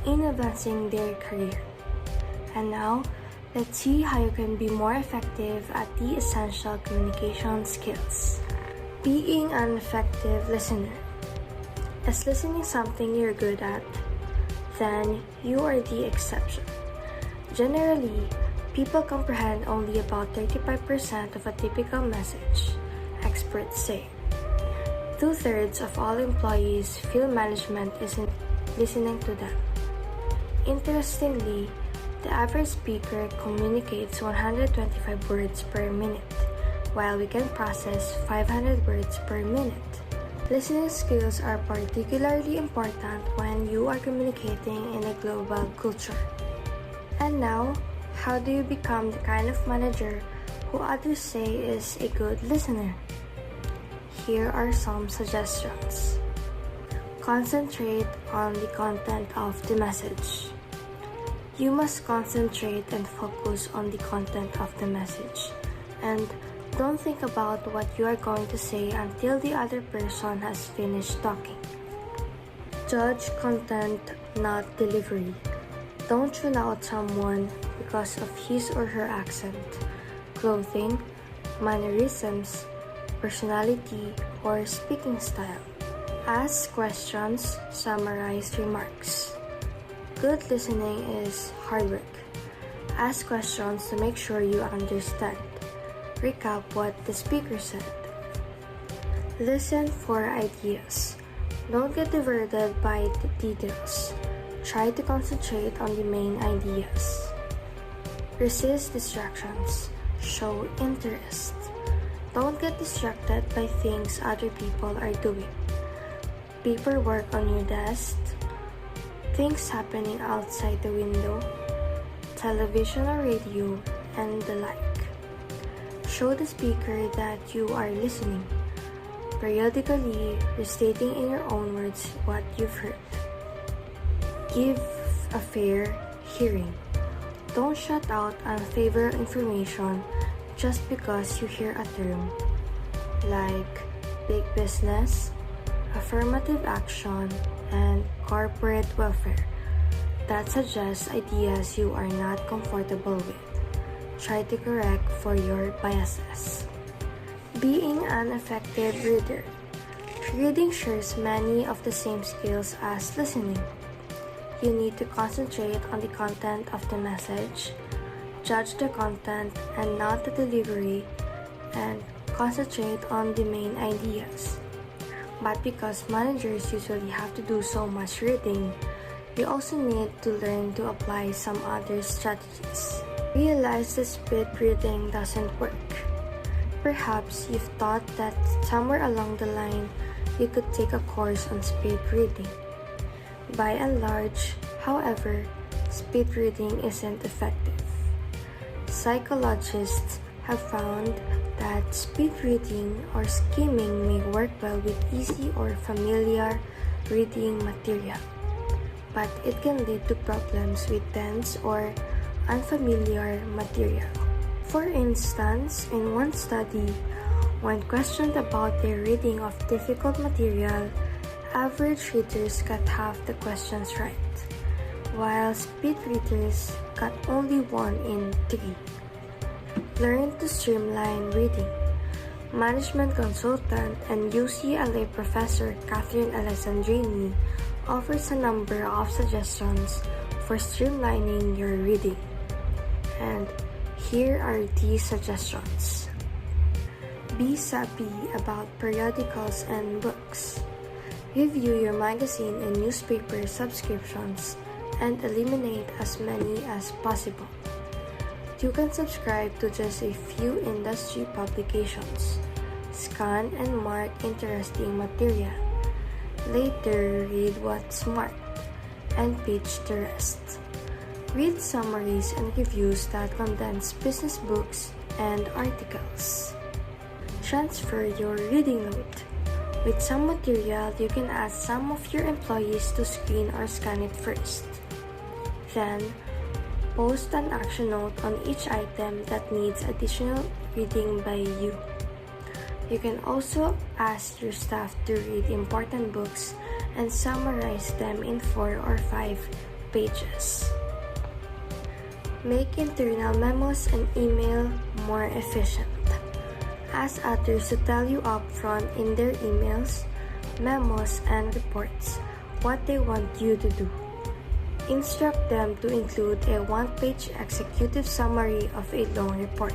in advancing their career. And now, let's see how you can be more effective at the essential communication skills. Being an effective listener. Is listening something you're good at? Then you are the exception. Generally, people comprehend only about 35% of a typical message, experts say. 2/3 of all employees feel management isn't listening to them. Interestingly, the average speaker communicates 125 words per minute, while we can process 500 words per minute. Listening skills are particularly important when you are communicating in a global culture. And now, how do you become the kind of manager who others say is a good listener? Here are some suggestions. Concentrate on the content of the message. You must concentrate and focus on the content of the message, and don't think about what you are going to say until the other person has finished talking. Judge content, not delivery. Don't tune out someone because of his or her accent, clothing, mannerisms, personality, or speaking style. Ask questions, summarize remarks. Good listening is hard work. Ask questions to make sure you understand. Recap what the speaker said. Listen for ideas. Don't get diverted by the details. Try to concentrate on the main ideas. Resist distractions. Show interest. Don't get distracted by things other people are doing. Paperwork on your desk, things happening outside the window, television or radio, and the like. Show the speaker that you are listening, periodically restating in your own words what you've heard. Give a fair hearing. Don't shut out unfavorable information just because you hear a term like big business, affirmative action, and corporate welfare that suggests ideas you are not comfortable with. Try to correct for your biases. Being an effective reader. Reading shares many of the same skills as listening. You need to concentrate on the content of the message, judge the content and not the delivery, and concentrate on the main ideas. But because managers usually have to do so much reading, you also need to learn to apply some other strategies. Realize that speed reading doesn't work. Perhaps you've thought that somewhere along the line you could take a course on speed reading. By and large, however, speed reading isn't effective. Psychologists have found that speed reading or skimming may work well with easy or familiar reading material, but it can lead to problems with dense or unfamiliar material. For instance, in one study, when questioned about their reading of difficult material, average readers got half the questions right, while speed readers got only 1 in 3. Learn to streamline reading. Management consultant and UCLA professor Catherine Alessandrini offers a number of suggestions for streamlining your reading. And here are these suggestions. Be savvy about periodicals and books. Review your magazine and newspaper subscriptions and eliminate as many as possible. You can subscribe to just a few industry publications. Scan and mark interesting material. Later, read what's marked and pitch the rest. Read summaries and reviews that condense business books and articles. Transfer your reading load. With some material, you can ask some of your employees to screen or scan it first. Then, post an action note on each item that needs additional reading by you. You can also ask your staff to read important books and summarize them in 4 or 5 pages. Make internal memos and email more efficient. Ask others to tell you upfront in their emails, memos, and reports what they want you to do. Instruct them to include a one-page executive summary of a long report.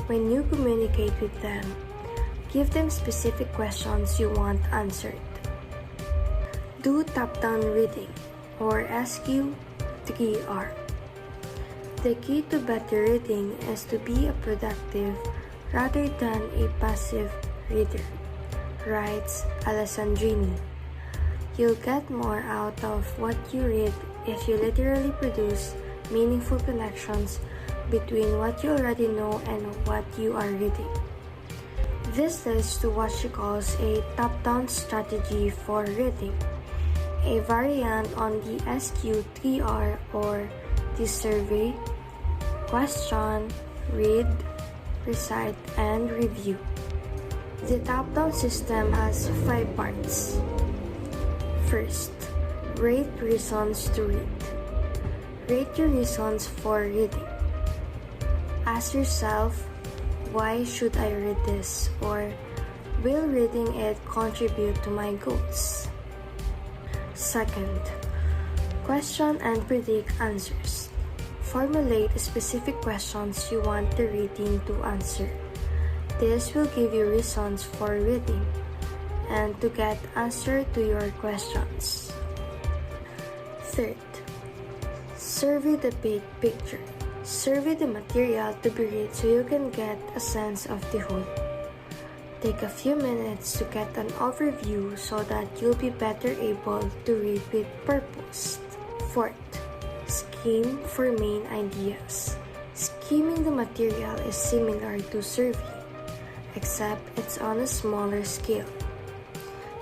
When you communicate with them, give them specific questions you want answered. Do top-down reading, or SQ3R. The key to better reading is to be a productive rather than a passive reader, writes Alessandrini. You'll get more out of what you read if you literally produce meaningful connections between what you already know and what you are reading. This leads to what she calls a top-down strategy for reading, a variant on the SQ3R or the survey, question, read, recite, and review. The top-down system has 5 parts. First, rate reasons to read. Rate your reasons for reading. Ask yourself, why should I read this? Or, will reading it contribute to my goals? Second, question and predict answers. Formulate specific questions you want the reading to answer. This will give you reasons for reading and to get answer to your questions. Third, survey the big picture. Survey the material to be read so you can get a sense of the whole. Take a few minutes to get an overview so that you'll be better able to read with purpose. Fourth, skim for main ideas. Skimming the material is similar to surveying, except it's on a smaller scale.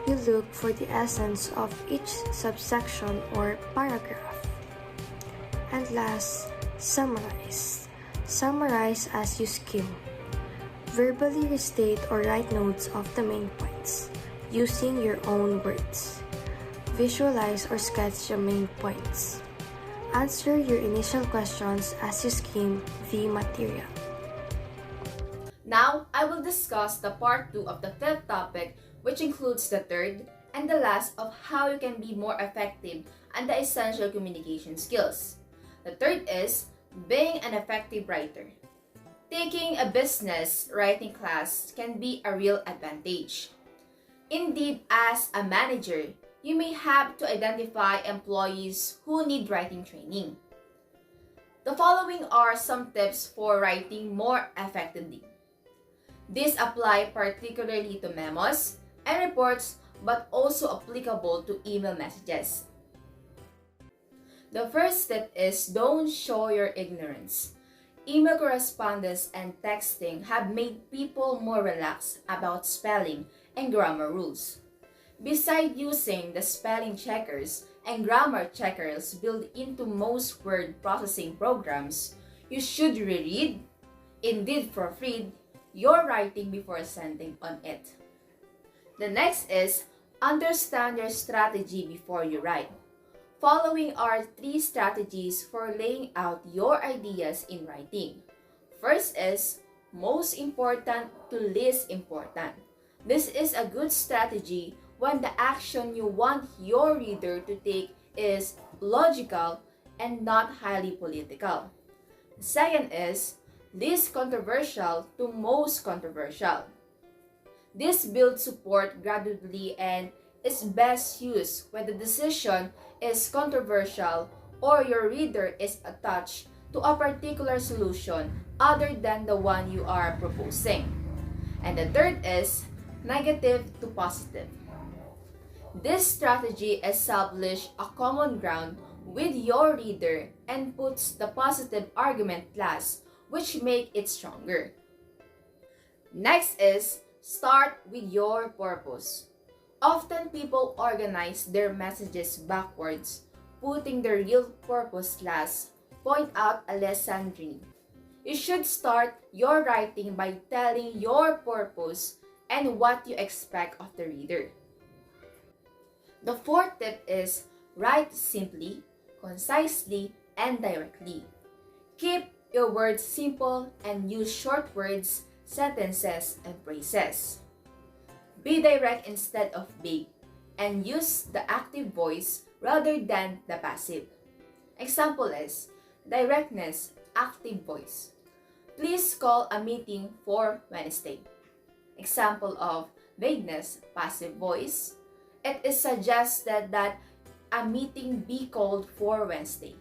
You look for the essence of each subsection or paragraph. And last, summarize. Summarize as you skim. Verbally restate or write notes of the main points, using your own words. Visualize or sketch the main points. Answer your initial questions as you skim the material. Now, I will discuss the part 2 of the 5th topic, which includes the third and the last of how you can be more effective and the essential communication skills. The third is being an effective writer. Taking a business writing class can be a real advantage. Indeed, as a manager, you may have to identify employees who need writing training. The following are some tips for writing more effectively. These apply particularly to memos and reports, but also applicable to email messages. The first tip is don't show your ignorance. Email correspondence and texting have made people more relaxed about spelling and grammar rules. Besides using the spelling checkers and grammar checkers built into most word processing programs, you should reread, indeed proofread, your writing before sending on it. The next is understand your strategy before you write. Following are 3 strategies for laying out your ideas in writing. First is most important to least important. This is a good strategy when the action you want your reader to take is logical and not highly political. The second is least controversial to most controversial. This builds support gradually and is best used when the decision is controversial or your reader is attached to a particular solution other than the one you are proposing. And the third is negative to positive. This strategy establishes a common ground with your reader and puts the positive argument last, which make it stronger. Next is start with your purpose. Often people organize their messages backwards, putting their real purpose last, point out Alessandrini. You should start your writing by telling your purpose and what you expect of the reader. The fourth tip is write simply, concisely, and directly. Keep your words simple and use short words, sentences, and phrases. Be direct instead of vague, and use the active voice rather than the passive. Example is directness, active voice. Please call a meeting for Wednesday. Example of vagueness, passive voice. It is suggested that a meeting be called for Wednesday.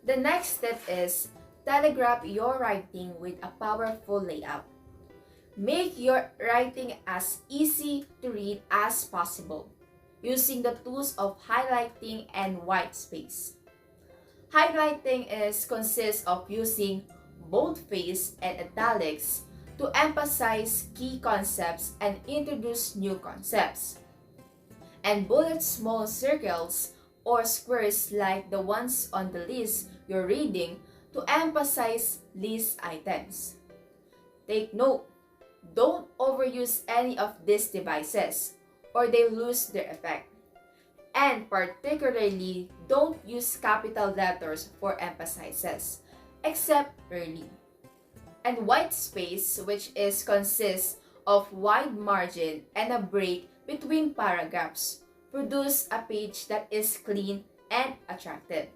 The next step is telegraph your writing with a powerful layout. Make your writing as easy to read as possible, using the tools of highlighting and white space. Highlighting consists of using boldface and italics to emphasize key concepts and introduce new concepts. And bullet small circles or squares like the ones on the list you're reading to emphasize list items. Take note, don't overuse any of these devices or they lose their effect. And particularly, don't use capital letters for emphasizes, except early. And white space, which consists of wide margin and a break between paragraphs, produce a page that is clean and attractive.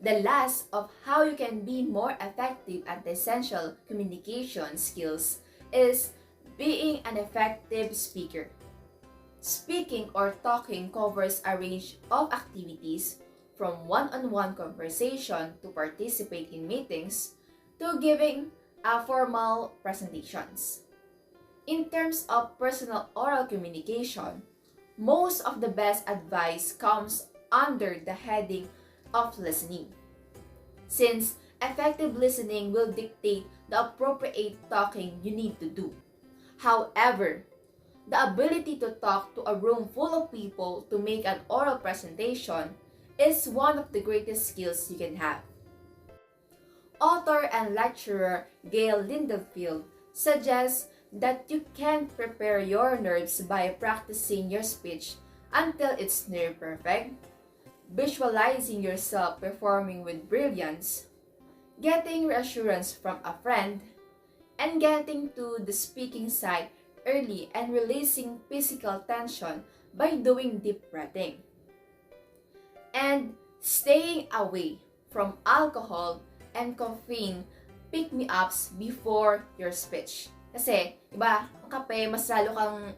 The last of how you can be more effective at the essential communication skills is being an effective speaker. Speaking or talking covers a range of activities from one-on-one conversation to participate in meetings to giving formal presentations. In terms of personal oral communication, most of the best advice comes under the heading of listening, since effective listening will dictate the appropriate talking you need to do. However, the ability to talk to a room full of people to make an oral presentation is one of the greatest skills you can have. Author and lecturer Gail Lindenfield suggests that you can prepare your nerves by practicing your speech until it's near perfect, visualizing yourself performing with brilliance, getting reassurance from a friend, and getting to the speaking side early and releasing physical tension by doing deep breathing. And staying away from alcohol and caffeine pick-me-ups before your speech. Kasi, iba, ang kape, mas lalo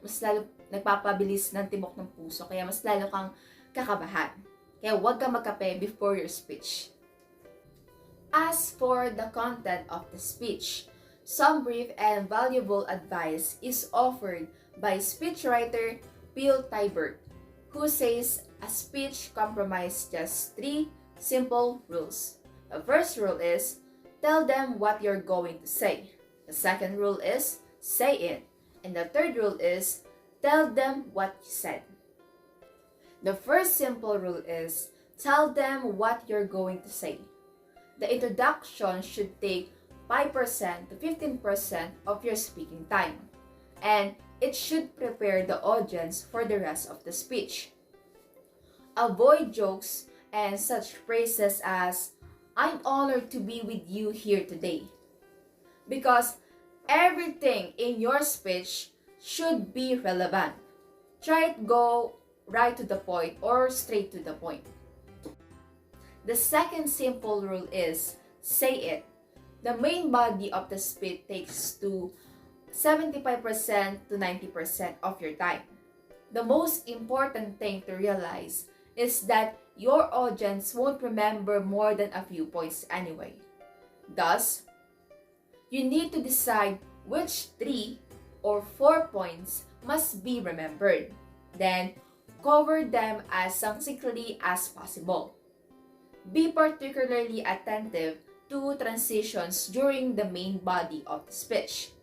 nagpapabilis ng tibok ng puso, kaya mas lalo kang kakabahan. Kaya huwag kang magkape before your speech. As for the content of the speech, some brief and valuable advice is offered by speechwriter Bill Tybert, who says a speech comprises just 3 simple rules. The first rule is, tell them what you're going to say. The second rule is, say it. And the third rule is, tell them what you said. The first simple rule is, tell them what you're going to say. The introduction should take 5% to 15% of your speaking time, and it should prepare the audience for the rest of the speech. Avoid jokes and such phrases as, I'm honored to be with you here today, because everything in your speech should be relevant. Try to go right to the point or straight to the point. The second simple rule is, say it. The main body of the speech takes to 75% to 90% of your time. The most important thing to realize is that your audience won't remember more than a few points anyway. Thus, you need to decide which 3 or 4 points must be remembered. Then, cover them as succinctly as possible. Be particularly attentive to transitions during the main body of the speech.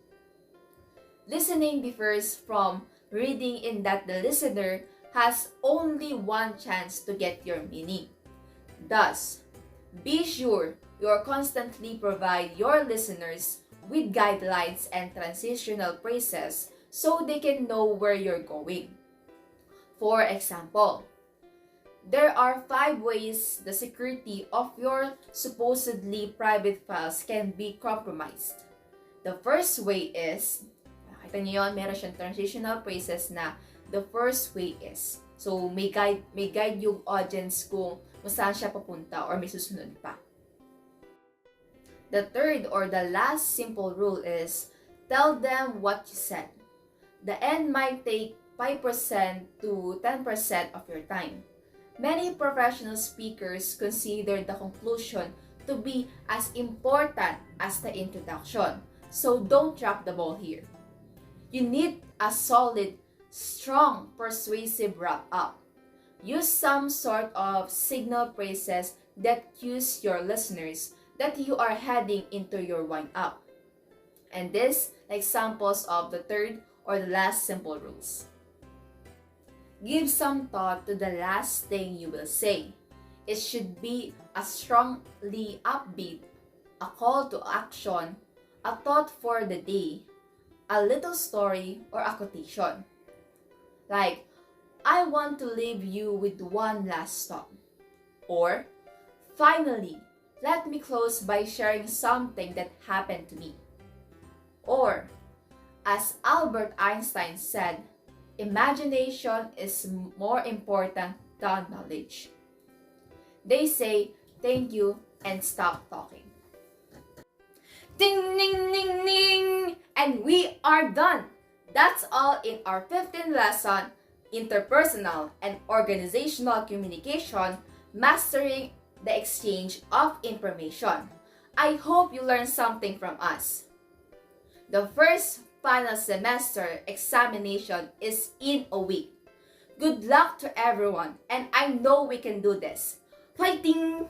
Listening differs from reading in that the listener has only one chance to get your meaning. Thus, be sure you constantly provide your listeners with guidelines and transitional phrases so they can know where you're going. For example, there are 5 ways the security of your supposedly private files can be compromised. The first way is, nakita niyo yun, meron siyang transitional phrases na the first way is. So, may guide yung audience kung saan siya papunta or may susunod pa. The third or the last simple rule is, tell them what you said. The end might take 5% to 10% of your time. Many professional speakers consider the conclusion to be as important as the introduction. So don't drop the ball here. You need a solid, strong, persuasive wrap-up. Use some sort of signal phrases that cues your listeners that you are heading into your wind-up. And these examples of the third or the last simple rules. Give some thought to the last thing you will say. It should be a strongly upbeat, a call to action, a thought for the day, a little story, or a quotation. Like, I want to leave you with one last thought. Or, finally, let me close by sharing something that happened to me. Or, as Albert Einstein said, imagination is more important than knowledge. They say, thank you, and stop talking. Ding, ding, ding, ding! And we are done! That's all in our 15th lesson, Interpersonal and Organizational Communication, Mastering the Exchange of Information. I hope you learned something from us. The first final semester examination is in a week. Good luck to everyone, and I know we can do this. Fighting!